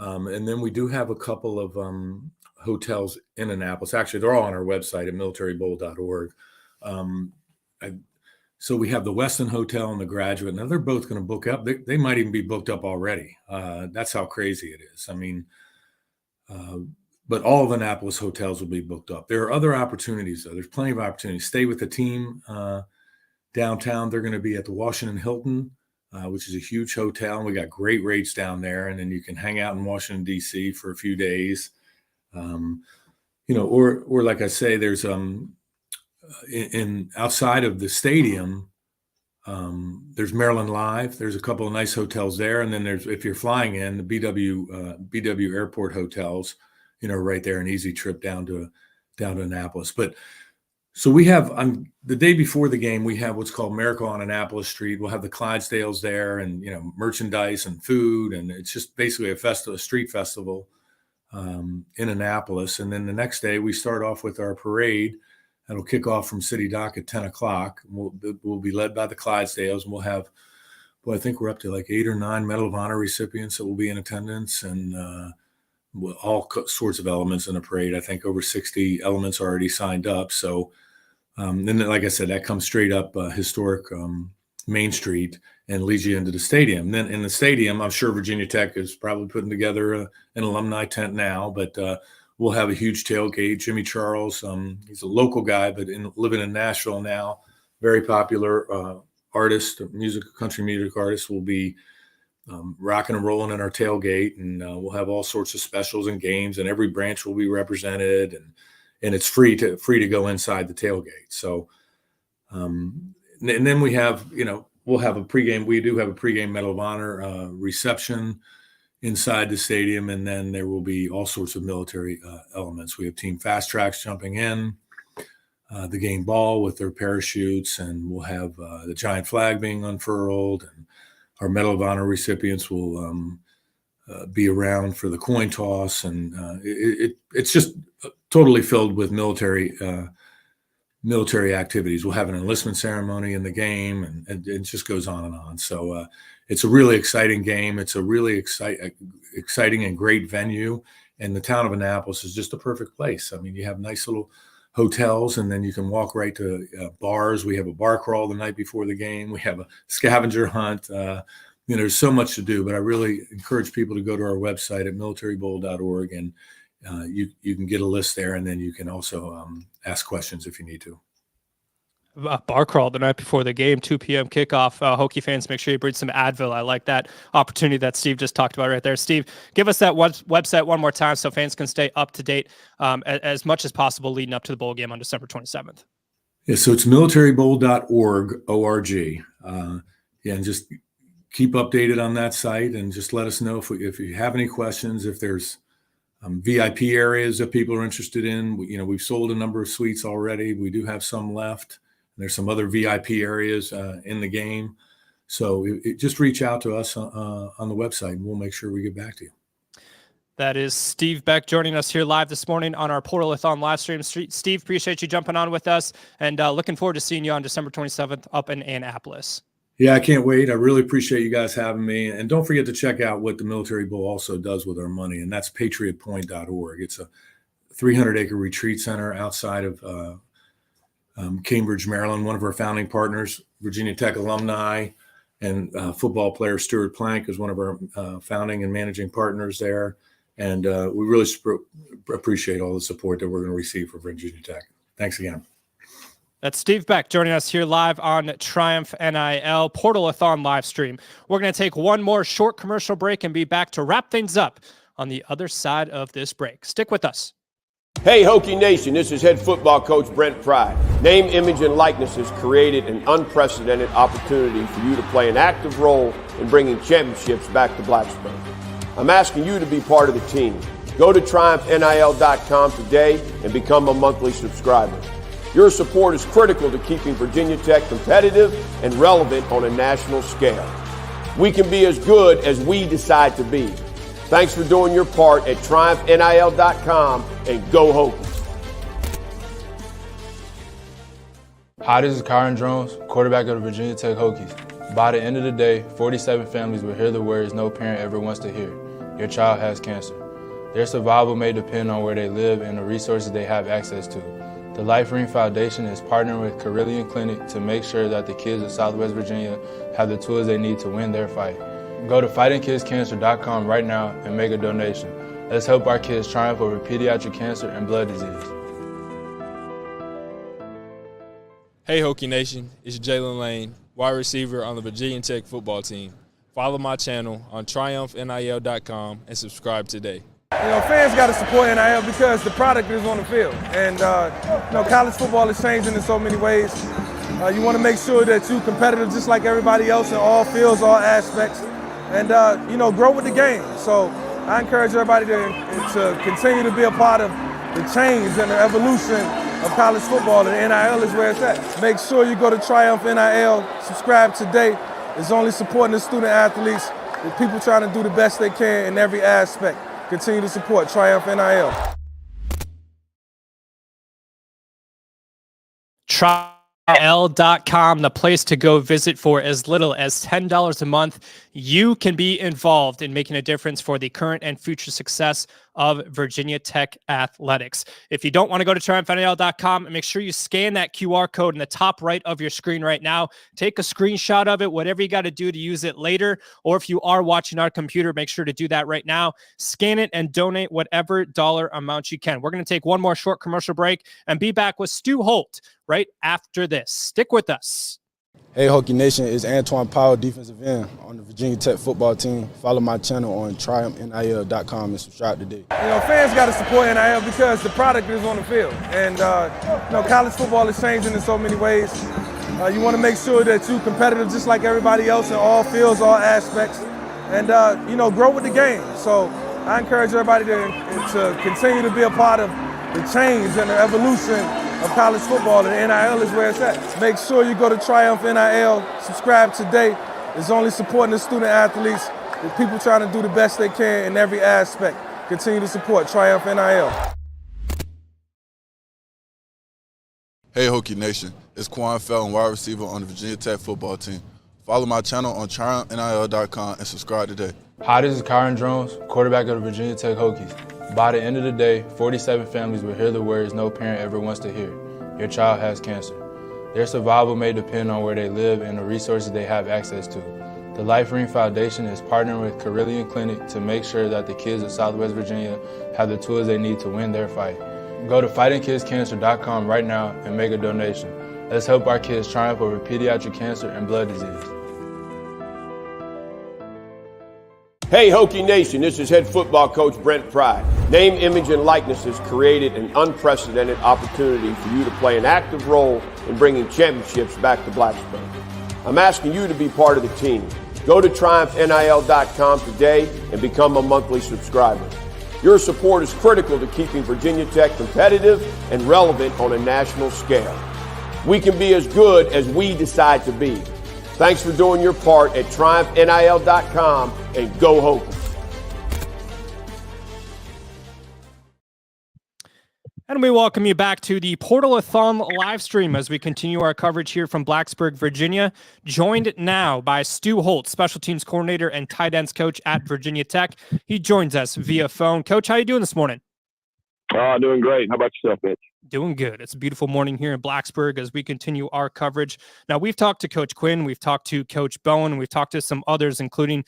And then we do have a couple of hotels in Annapolis. Actually, they're all on our website at militarybowl.org. So we have the Westin Hotel and the Graduate. Now, they're both going to book up. They might even be booked up already. That's how crazy it is. I mean, but all of Annapolis hotels will be booked up. There are other opportunities, though. There's plenty of opportunities. Stay with the team downtown. They're going to be at the Washington Hilton, which is a huge hotel. And we got great rates down there. And then you can hang out in Washington, D.C. for a few days. Or like I say, there's in outside of the stadium, there's Maryland Live. There's a couple of nice hotels there. And then there's, if you're flying in, the BW Airport hotels, right there, an easy trip down to Annapolis. But so we have, on the day before the game, we have what's called Miracle on Annapolis Street. We'll have the Clydesdales there, and merchandise and food, and it's just basically a street festival in Annapolis. And then the next day we start off with our parade. That'll kick off from City Dock at 10 o'clock. We'll be led by the Clydesdales, and we'll have, I think we're up to like 8 or 9 Medal of Honor recipients that will be in attendance, and all sorts of elements in the parade. I think over 60 elements already signed up. So. And then, like I said, that comes straight up historic Main Street and leads you into the stadium. And then in the stadium, I'm sure Virginia Tech is probably putting together an alumni tent now, but we'll have a huge tailgate. Jimmy Charles, he's a local guy, but living in Nashville now, very popular artist, country music artist, will be rocking and rolling in our tailgate, and we'll have all sorts of specials and games, and every branch will be represented, and it's free to go inside the tailgate. So, and then we have, we'll have a pregame. We do have a pregame Medal of Honor reception inside the stadium, and then there will be all sorts of military elements. We have team fast tracks jumping in, the game ball with their parachutes, and we'll have the giant flag being unfurled, and our Medal of Honor recipients will be around for the coin toss, and it's just totally filled with military activities. We'll have an enlistment ceremony in the game, and it just goes on and on. So it's a really exciting game. It's a really exciting and great venue, and the town of Annapolis is just a perfect place. I mean, you have nice little hotels, and then you can walk right to bars. We have a bar crawl the night before the game. We have a scavenger hunt. There's so much to do, but I really encourage people to go to our website at militarybowl.org, and you can get a list there, and then you can also ask questions if you need to. Bar crawl the night before the game, 2 p.m. kickoff. Hokie fans, make sure you bring some Advil. I like that opportunity that Steve just talked about right there. Steve, give us that website one more time so fans can stay up to date as much as possible leading up to the bowl game on December 27th. Yeah, so it's militarybowl.org, O-R-G. And just keep updated on that site and just let us know if you have any questions, if there's VIP areas that people are interested in. We've sold a number of suites already. We do have some left. There's some other VIP areas in the game. So just reach out to us on the website, and we'll make sure we get back to you. That is Steve Beck joining us here live this morning on our Portal-A-Thon live stream. Steve, appreciate you jumping on with us, and looking forward to seeing you on December 27th up in Annapolis. Yeah, I can't wait. I really appreciate you guys having me. And don't forget to check out what the Military Bowl also does with our money, and that's patriotpoint.org. It's a 300-acre retreat center outside of Cambridge, Maryland. One of our founding partners, Virginia Tech alumni, and football player Stuart Plank is one of our founding and managing partners there. And we really appreciate all the support that we're going to receive from Virginia Tech. Thanks again. That's Steve Beck joining us here live on Triumph NIL Portal-A-Thon live stream. We're going to take one more short commercial break and be back to wrap things up on the other side of this break. Stick with us. Hey, Hokie Nation, this is head football coach Brent Pride. Name, image, and likeness has created an unprecedented opportunity for you to play an active role in bringing championships back to Blacksburg. I'm asking you to be part of the team. Go to TriumphNIL.com today and become a monthly subscriber. Your support is critical to keeping Virginia Tech competitive and relevant on a national scale. We can be as good as we decide to be. Thanks for doing your part at TriumphNIL.com, and go Hokies. Hi, this is Kyron Jones, quarterback of the Virginia Tech Hokies. By the end of the day, 47 families will hear the words no parent ever wants to hear. Your child has cancer. Their survival may depend on where they live and the resources they have access to. The Life Ring Foundation is partnering with Carillion Clinic to make sure that the kids of Southwest Virginia have the tools they need to win their fight. Go to fightingkidscancer.com right now and make a donation. Let's help our kids triumph over pediatric cancer and blood disease. Hey Hokie Nation, it's Jalen Lane, wide receiver on the Virginia Tech football team. Follow my channel on TriumphNIL.com and subscribe today. Fans got to support NIL because the product is on the field. And, college football is changing in so many ways. You want to make sure that you're competitive just like everybody else in all fields, all aspects, and, grow with the game. So I encourage everybody to continue to be a part of the change and the evolution of college football, and NIL is where it's at. Make sure you go to Triumph NIL, subscribe today. It's only supporting the student athletes, the people trying to do the best they can in every aspect. Continue to support Triumph NIL. TriumphNIL.com, the place to go visit for as little as $10 a month. You can be involved in making a difference for the current and future success of Virginia Tech athletics. If you don't want to go to TriumphNIL.com, make sure you scan that QR code in the top right of your screen right now. Take a screenshot of it, whatever you got to do to use it later. Or if you are watching our computer, make sure to do that right now. Scan it and donate whatever dollar amount you can. We're going to take one more short commercial break and be back with Stu Holt right after this. Stick with us. Hey, Hokie Nation, it's Antoine Powell, defensive end on the Virginia Tech football team. Follow my channel on TriumphNIL.com and subscribe today. Fans got to support NIL because the product is on the field. And, college football is changing in so many ways. You want to make sure that you're competitive just like everybody else in all fields, all aspects, and, grow with the game. So I encourage everybody to continue to be a part of the change and the evolution of college football, and NIL is where it's at. Make sure you go to Triumph NIL, subscribe today. It's only supporting the student athletes, the people trying to do the best they can in every aspect. Continue to support Triumph NIL. Hey Hokie Nation, it's Quan Felton, wide receiver on the Virginia Tech football team. Follow my channel on TriumphNIL.com and subscribe today. Hi, this is Kyron Jones, quarterback of the Virginia Tech Hokies. By the end of the day, 47 families will hear the words no parent ever wants to hear. Your child has cancer. Their survival may depend on where they live and the resources they have access to. The Life Ring Foundation is partnering with Carillion Clinic to make sure that the kids of Southwest Virginia have the tools they need to win their fight. Go to fightingkidscancer.com right now and make a donation. Let's help our kids triumph over pediatric cancer and blood disease. Hey Hokie Nation, this is head football coach Brent Pride. Name, image, and likeness has created an unprecedented opportunity for you to play an active role in bringing championships back to Blacksburg. I'm asking you to be part of the team. Go to TriumphNIL.com today and become a monthly subscriber. Your support is critical to keeping Virginia Tech competitive and relevant on a national scale. We can be as good as we decide to be. Thanks for doing your part at TriumphNIL.com and go Hokies. And we welcome you back to the Portal-A-Thon live stream as we continue our coverage here from Blacksburg, Virginia. Joined now by Stu Holt, special teams coordinator and tight ends coach at Virginia Tech. He joins us via phone. Coach, how are you doing this morning? Doing great. How about yourself, Mitch? Doing good. It's a beautiful morning here in Blacksburg as we continue our coverage. Now, we've talked to Coach Quinn, we've talked to Coach Bowen, we've talked to some others, including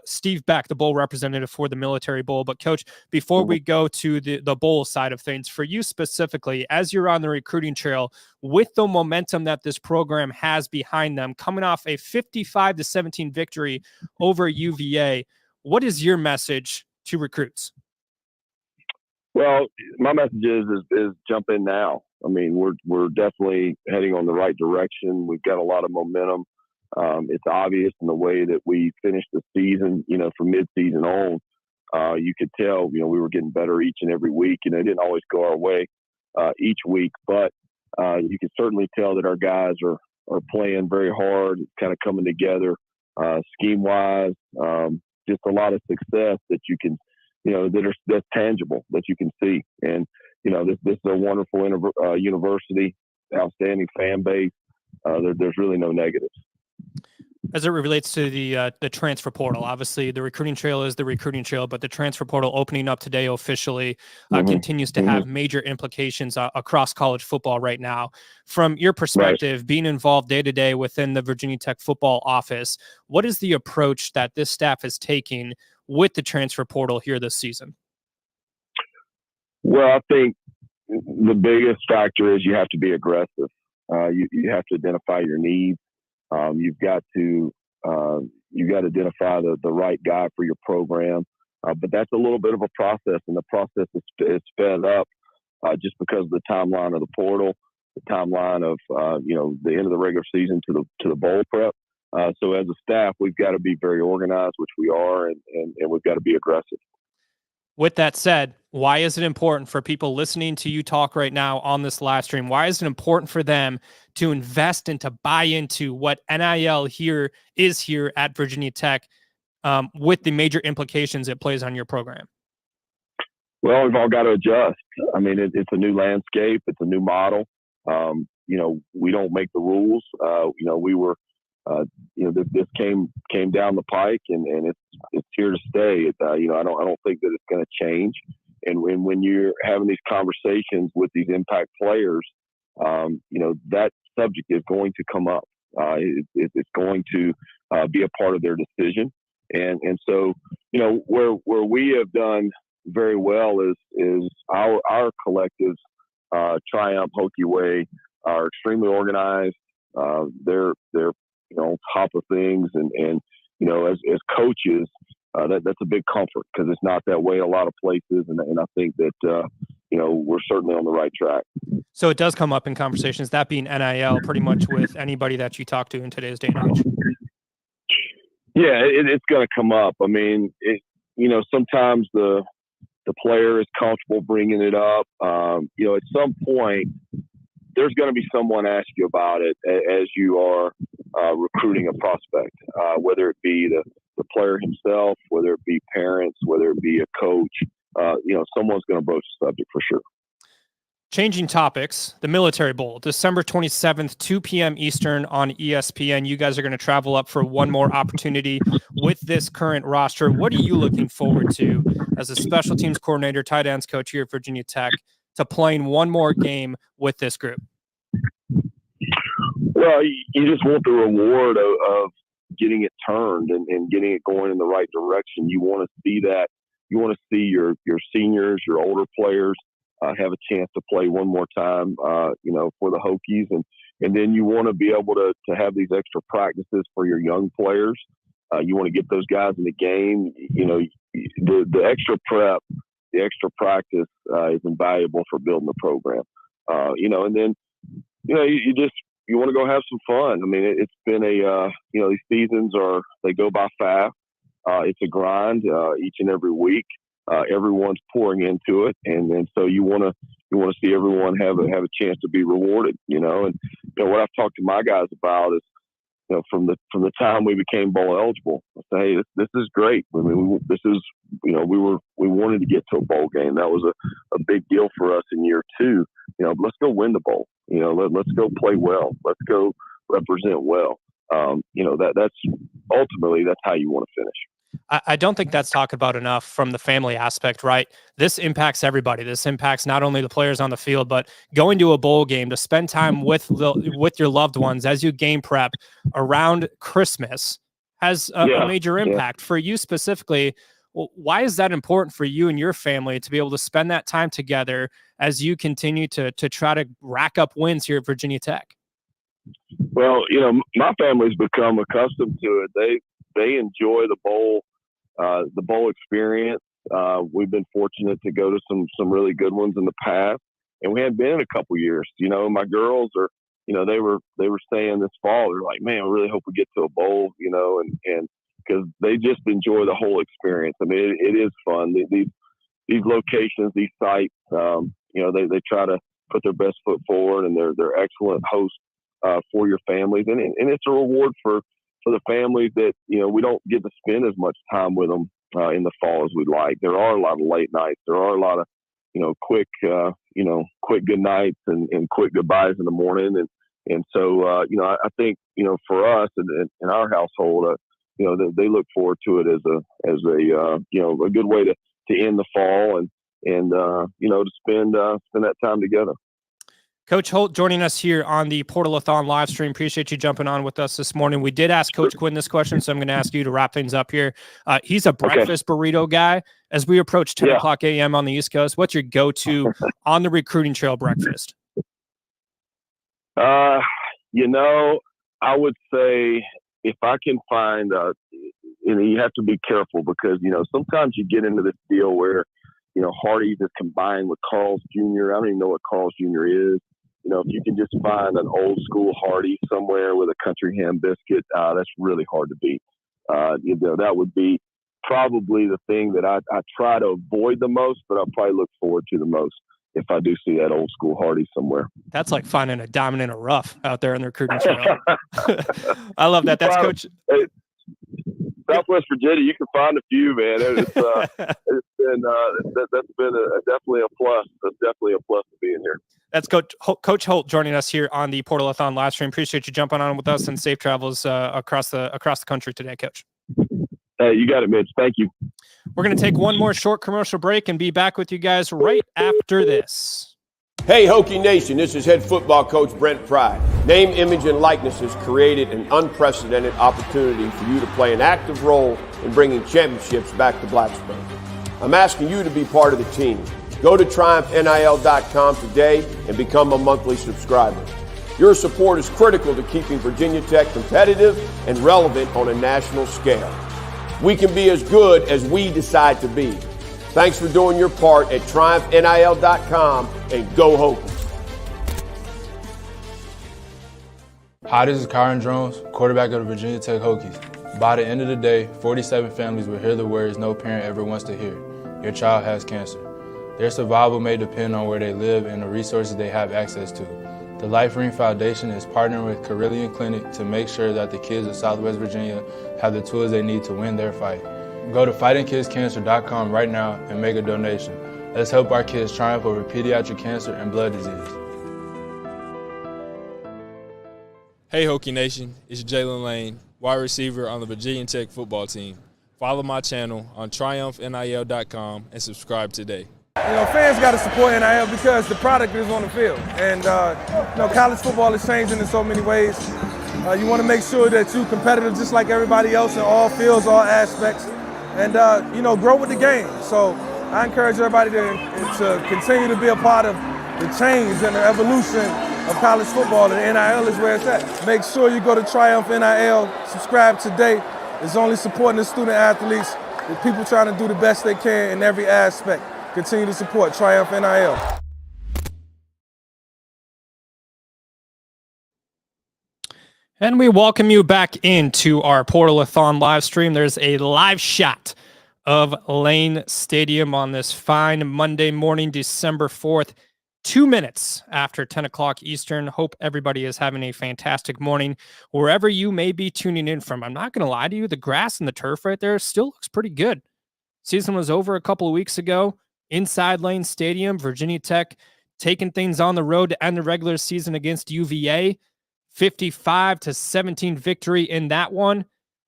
Steve Beck, the bowl representative for the Military Bowl. But, Coach, before we go to the bowl side of things, for you specifically, as you're on the recruiting trail, with the momentum that this program has behind them, coming off a 55-17 victory over UVA, what is your message to recruits? Well, my message is jump in now. I mean, we're definitely heading on the right direction. We've got a lot of momentum. It's obvious in the way that we finished the season, from midseason on. You could tell, we were getting better each and every week. It didn't always go our way each week, but you could certainly tell that our guys are playing very hard, kind of coming together scheme-wise. Just a lot of success that you can that's tangible, that you can see. And, this is a wonderful university, outstanding fan base. There's really no negatives. As it relates to the transfer portal, obviously the recruiting trail is the recruiting trail, but the transfer portal opening up today officially continues to have major implications across college football right now. From your perspective, being involved day to day within the Virginia Tech football office, what is the approach that this staff is taking with the transfer portal here this season? Well, I think the biggest factor is you have to be aggressive. You have to identify your needs. You've got to identify the right guy for your program. But that's a little bit of a process, and the process is sped up just because of the timeline of the portal, the timeline of the end of the regular season to the bowl prep. So as a staff, we've got to be very organized, which we are, and we've got to be aggressive. With that said, why is it important for people listening to you talk right now on this live stream? Why is it important for them to invest and to buy into what NIL here at Virginia Tech with the major implications it plays on your program? Well, we've all got to adjust. I mean, it's a new landscape. It's a new model. We don't make the rules. We were this came down the pike, and it's here to stay. I don't think that it's going to change. And when you're having these conversations with these impact players, that subject is going to come up. It's going to be a part of their decision. And so where we have done very well is our collectives, Triumph, Hokie Way, are extremely organized. They're on top of things, and as coaches, that's a big comfort because it's not that way in a lot of places, and I think that we're certainly on the right track. So it does come up in conversations, that being NIL, pretty much with anybody that you talk to in today's day and age. Yeah, it's going to come up. I mean, sometimes the player is comfortable bringing it up. At some point, there's going to be someone ask you about it as you are recruiting a prospect, whether it be the player himself, whether it be parents, whether it be a coach. Someone's going to broach the subject for sure. Changing topics, the Military Bowl, December 27th, 2 p.m. Eastern on ESPN. You guys are going to travel up for one more opportunity with this current roster. What are you looking forward to as a special teams coordinator, tight ends coach here at Virginia Tech, to playing one more game with this group? Well, you just want the reward of getting it turned and getting it going in the right direction. You want to see that. You want to see your seniors, your older players have a chance to play one more time, for the Hokies. And then you want to be able to have these extra practices for your young players. You want to get those guys in the game. The extra prep, the extra practice is invaluable for building the program. And then, you just want to go have some fun. I mean, it's been these seasons they go by fast. It's a grind each and every week. Everyone's pouring into it, and so you want to see everyone have a chance to be rewarded. And what I've talked to my guys about is, from the time we became bowl eligible, I say, hey, this is great. I mean, we wanted to get to a bowl game. That was a big deal for us in year 2. Let's go win the bowl. Let's go play well. Let's go represent well. That's ultimately that's how you want to finish. I don't think that's talked about enough from the family aspect, right? This impacts everybody. This impacts not only the players on the field, but going to a bowl game to spend time with your loved ones as you game prep around Christmas has a major impact. For you specifically, why is that important for you and your family to be able to spend that time together as you continue to try to rack up wins here at Virginia Tech? Well, my family's become accustomed to it. They enjoy the bowl experience. We've been fortunate to go to some really good ones in the past, and we hadn't been in a couple years. My girls are, they were saying this fall, they're like, man, I really hope we get to a bowl, and because they just enjoy the whole experience. I mean, it is fun. These locations, these sites, they try to put their best foot forward, and they're excellent hosts for your families, and it's a reward for the families that we don't get to spend as much time with them in the fall as we'd like. There are a lot of late nights. There are a lot of quick good nights and quick goodbyes in the morning, and so I think for us in our household, they look forward to it as a good way to end the fall and to spend that time together. Coach Holt joining us here on the Portal-A-Thon live stream. Appreciate you jumping on with us this morning. We did ask Coach Quinn this question, so I'm going to ask you to wrap things up here. He's a breakfast burrito guy. As we approach 10 o'clock a.m. on the East Coast, what's your go-to on the recruiting trail breakfast? I would say if I can find, you have to be careful because, sometimes you get into this deal where, Hardee's is combined with Carl's Jr. I don't even know what Carl's Jr. is. If you can just find an old school Hardee's somewhere with a country ham biscuit, that's really hard to beat. That would be probably the thing that I try to avoid the most, but I'll probably look forward to the most if I do see that old school Hardee's somewhere. That's like finding a diamond in a rough out there in the recruiting trail. I love that. That's Coach. Southwest Virginia, you can find a few, man. It's been that's been definitely a plus. That's definitely a plus to being here. That's Coach Holt joining us here on the Portal-A-Thon live stream. Appreciate you jumping on with us and safe travels across the country today, Coach. Hey, you got it, Mitch. Thank you. We're going to take one more short commercial break and be back with you guys right after this. Hey, Hokie Nation, this is head football coach Brent Pryde. Name, image, and likeness has created an unprecedented opportunity for you to play an active role in bringing championships back to Blacksburg. I'm asking you to be part of the team. Go to TriumphNIL.com today and become a monthly subscriber. Your support is critical to keeping Virginia Tech competitive and relevant on a national scale. We can be as good as we decide to be. Thanks for doing your part at TriumphNIL.com and go Hokies. Hi, this is Kyron Jones, quarterback of the Virginia Tech Hokies. By the end of the day, 47 families will hear the words no parent ever wants to hear. Your child has cancer. Their survival may depend on where they live and the resources they have access to. The Life Ring Foundation is partnering with Carilion Clinic to make sure that the kids of Southwest Virginia have the tools they need to win their fight. Go to fightingkidscancer.com right now and make a donation. Let's help our kids triumph over pediatric cancer and blood disease. Hey Hokie Nation, it's Jalen Lane, wide receiver on the Virginia Tech football team. Follow my channel on TriumphNIL.com and subscribe today. Fans got to support NIL because the product is on the field. And, college football is changing in so many ways. You want to make sure that you're competitive just like everybody else in all fields, all aspects. And, grow with the game. So I encourage everybody to continue to be a part of the change and the evolution of college football, and NIL is where it's at. Make sure you go to Triumph NIL, subscribe today. It's only supporting the student athletes, the people trying to do the best they can in every aspect. Continue to support Triumph NIL. And we welcome you back into our Portal-A-Thon live stream. There's a live shot of Lane Stadium on this fine Monday morning, December 4th, 2 minutes after 10 o'clock Eastern. Hope everybody is having a fantastic morning wherever you may be tuning in from. I'm not going to lie to you, the grass and the turf right there still looks pretty good. Season was over a couple of weeks ago inside Lane Stadium. Virginia Tech taking things on the road to end the regular season against UVA. 55-17 victory in that one.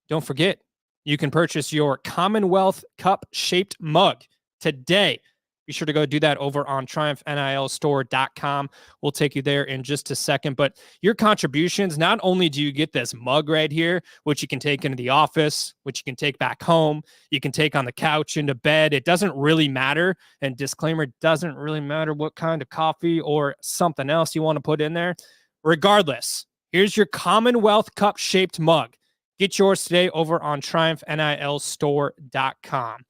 Don't forget, you can purchase your Commonwealth Cup shaped mug today. Be sure to go do that over on TriumphNILstore.com. We'll take you there in just a second. But your contributions, not only do you get this mug right here, which you can take into the office, which you can take back home, you can take on the couch, into bed. It doesn't really matter. And disclaimer, it doesn't really matter what kind of coffee or something else you want to put in there. Regardless, here's your Commonwealth Cup shaped mug. Get yours today over on TriumphNILstore.com.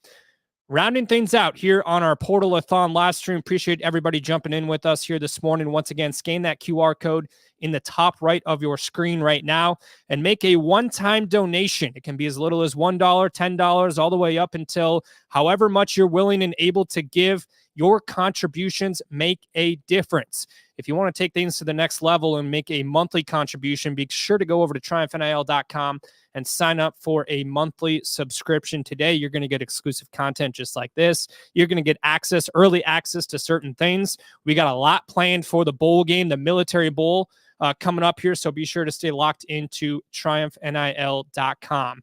Rounding things out here on our Portal-A-Thon live stream. Appreciate everybody jumping in with us here this morning. Once again, scan that QR code in the top right of your screen right now and make a one-time donation. It can be as little as $1, $10, all the way up until however much you're willing and able to give. Your contributions make a difference. If you want to take things to the next level and make a monthly contribution, be sure to go over to TriumphNIL.com and sign up for a monthly subscription today. You're going to get exclusive content just like this. You're going to get early access to certain things. We got a lot planned for the bowl game, the Military Bowl, coming up here. So be sure to stay locked into TriumphNIL.com.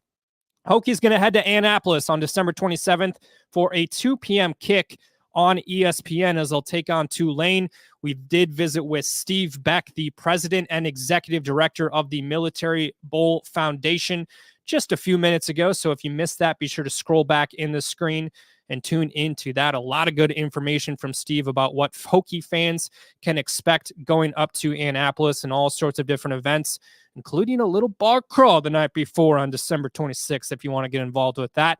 Hokies going to head to Annapolis on December 27th for a 2 p.m. kick on ESPN as they'll take on Tulane. We did visit with Steve Beck, the president and executive director of the Military Bowl Foundation, just a few minutes ago. So if you missed that, be sure to scroll back in the screen and tune into that. A lot of good information from Steve about what Hokie fans can expect going up to Annapolis and all sorts of different events, including a little bar crawl the night before on December 26th. If you want to get involved with that,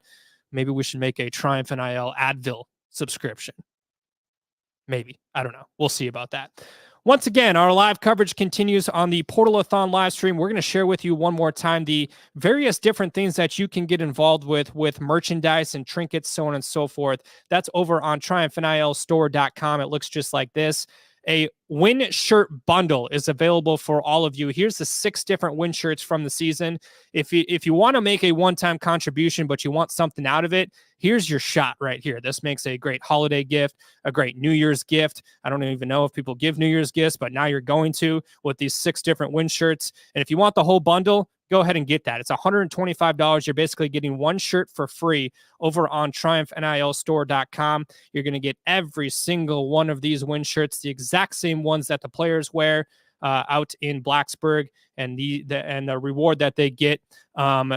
maybe we should make a Triumph NIL Advil subscription. Maybe. I don't know. We'll see about that. Once again, our live coverage continues on the Portal-A-Thon live stream. We're going to share with you one more time the various different things that you can get involved with merchandise and trinkets, so on and so forth. That's over on TriumphNILstore.com. It looks just like this. A win shirt bundle is available for all of you. Here's the 6 different win shirts from the season. If you want to make a one-time contribution, but you want something out of it, here's your shot right here. This makes a great holiday gift, a great New Year's gift. I don't even know if people give New Year's gifts, but now you're going to with these 6 different win shirts. And if you want the whole bundle, go ahead and get that. It's $125. You're basically getting one shirt for free over on TriumphNILstore.com. You're going to get every single one of these win shirts, the exact same ones that the players wear out in Blacksburg, and the reward that they get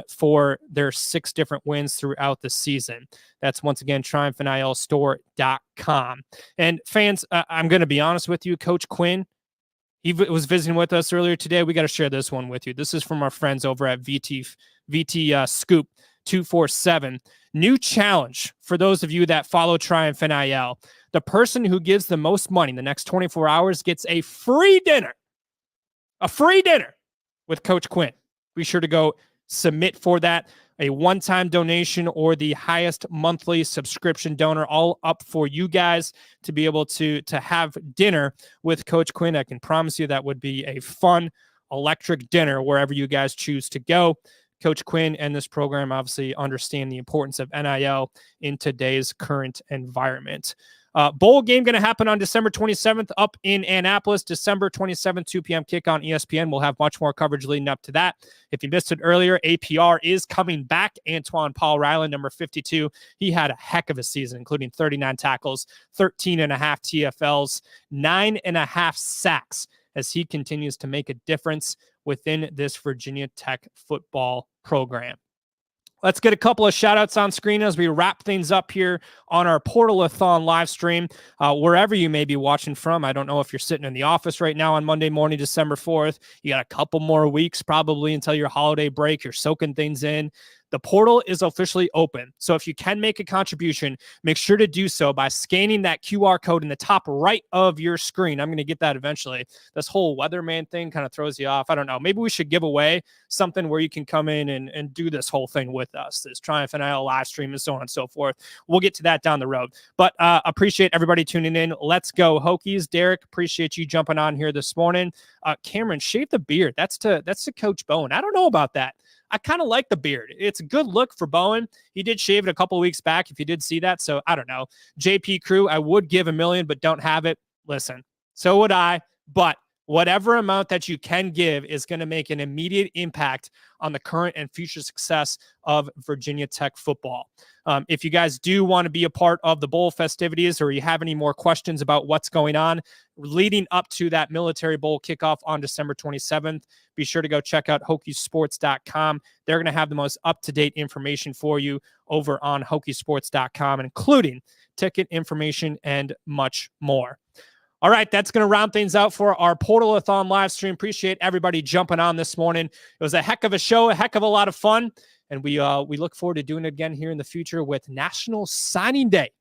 for their 6 different wins throughout the season. That's once again TriumphNILstore.com. And fans, I'm going to be honest with you, Coach Quinn, he was visiting with us earlier today. We got to share this one with you. This is from our friends over at VT Scoop 247. New challenge for those of you that follow Triumph NIL. The person who gives the most money in the next 24 hours gets a free dinner. A free dinner with Coach Quinn. Be sure to go submit for that. A one-time donation or the highest monthly subscription donor, all up for you guys to be able to have dinner with Coach Quinn. I can promise you that would be a fun, electric dinner wherever you guys choose to go. Coach Quinn and this program obviously understand the importance of NIL in today's current environment. Bowl game going to happen on December 27th up in Annapolis. December 27th, 2 p.m. kick on ESPN. We'll have much more coverage leading up to that. If you missed it earlier, APR is coming back. Antoine Paul Ryland, number 52. He had a heck of a season, including 39 tackles, 13.5 TFLs, 9.5 sacks, as he continues to make a difference within this Virginia Tech football program. Let's get a couple of shout-outs on screen as we wrap things up here on our Portal-A-Thon live stream. Wherever you may be watching from, I don't know if you're sitting in the office right now on Monday morning, December 4th. You got a couple more weeks probably until your holiday break. You're soaking things in. The portal is officially open. So if you can make a contribution, make sure to do so by scanning that QR code in the top right of your screen. I'm going to get that eventually. This whole weatherman thing kind of throws you off. I don't know. Maybe we should give away something where you can come in and do this whole thing with us, this Triumph NIL live stream and so on and so forth. We'll get to that down the road. But appreciate everybody tuning in. Let's go Hokies. Derek, appreciate you jumping on here this morning. Cameron, shave the beard. That's to Coach Bowen. I don't know about that. I kind of like the beard. It's a good look for Bowen. He did shave it a couple weeks back, if you did see that. So I don't know. JP Crew, I would give $1 million, but don't have it. Listen, so would I. But whatever amount that you can give is going to make an immediate impact on the current and future success of Virginia Tech football. If you guys do want to be a part of the bowl festivities, or you have any more questions about what's going on leading up to that Military Bowl kickoff on December 27th, be sure to go check out Hokiesports.com. They're going to have the most up-to-date information for you over on Hokiesports.com, including ticket information and much more. All right, that's going to round things out for our Portal-A-Thon live stream. Appreciate everybody jumping on this morning. It was a heck of a show, a heck of a lot of fun, and we look forward to doing it again here in the future with National Signing Day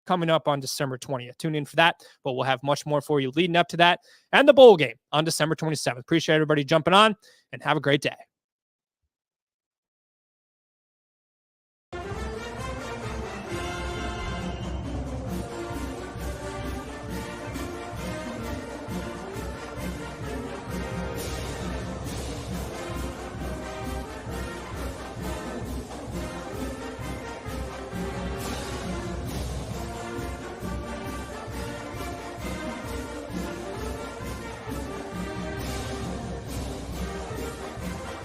coming up on December 20th. Tune in for that, but we'll have much more for you leading up to that and the bowl game on December 27th. Appreciate everybody jumping on, and have a great day.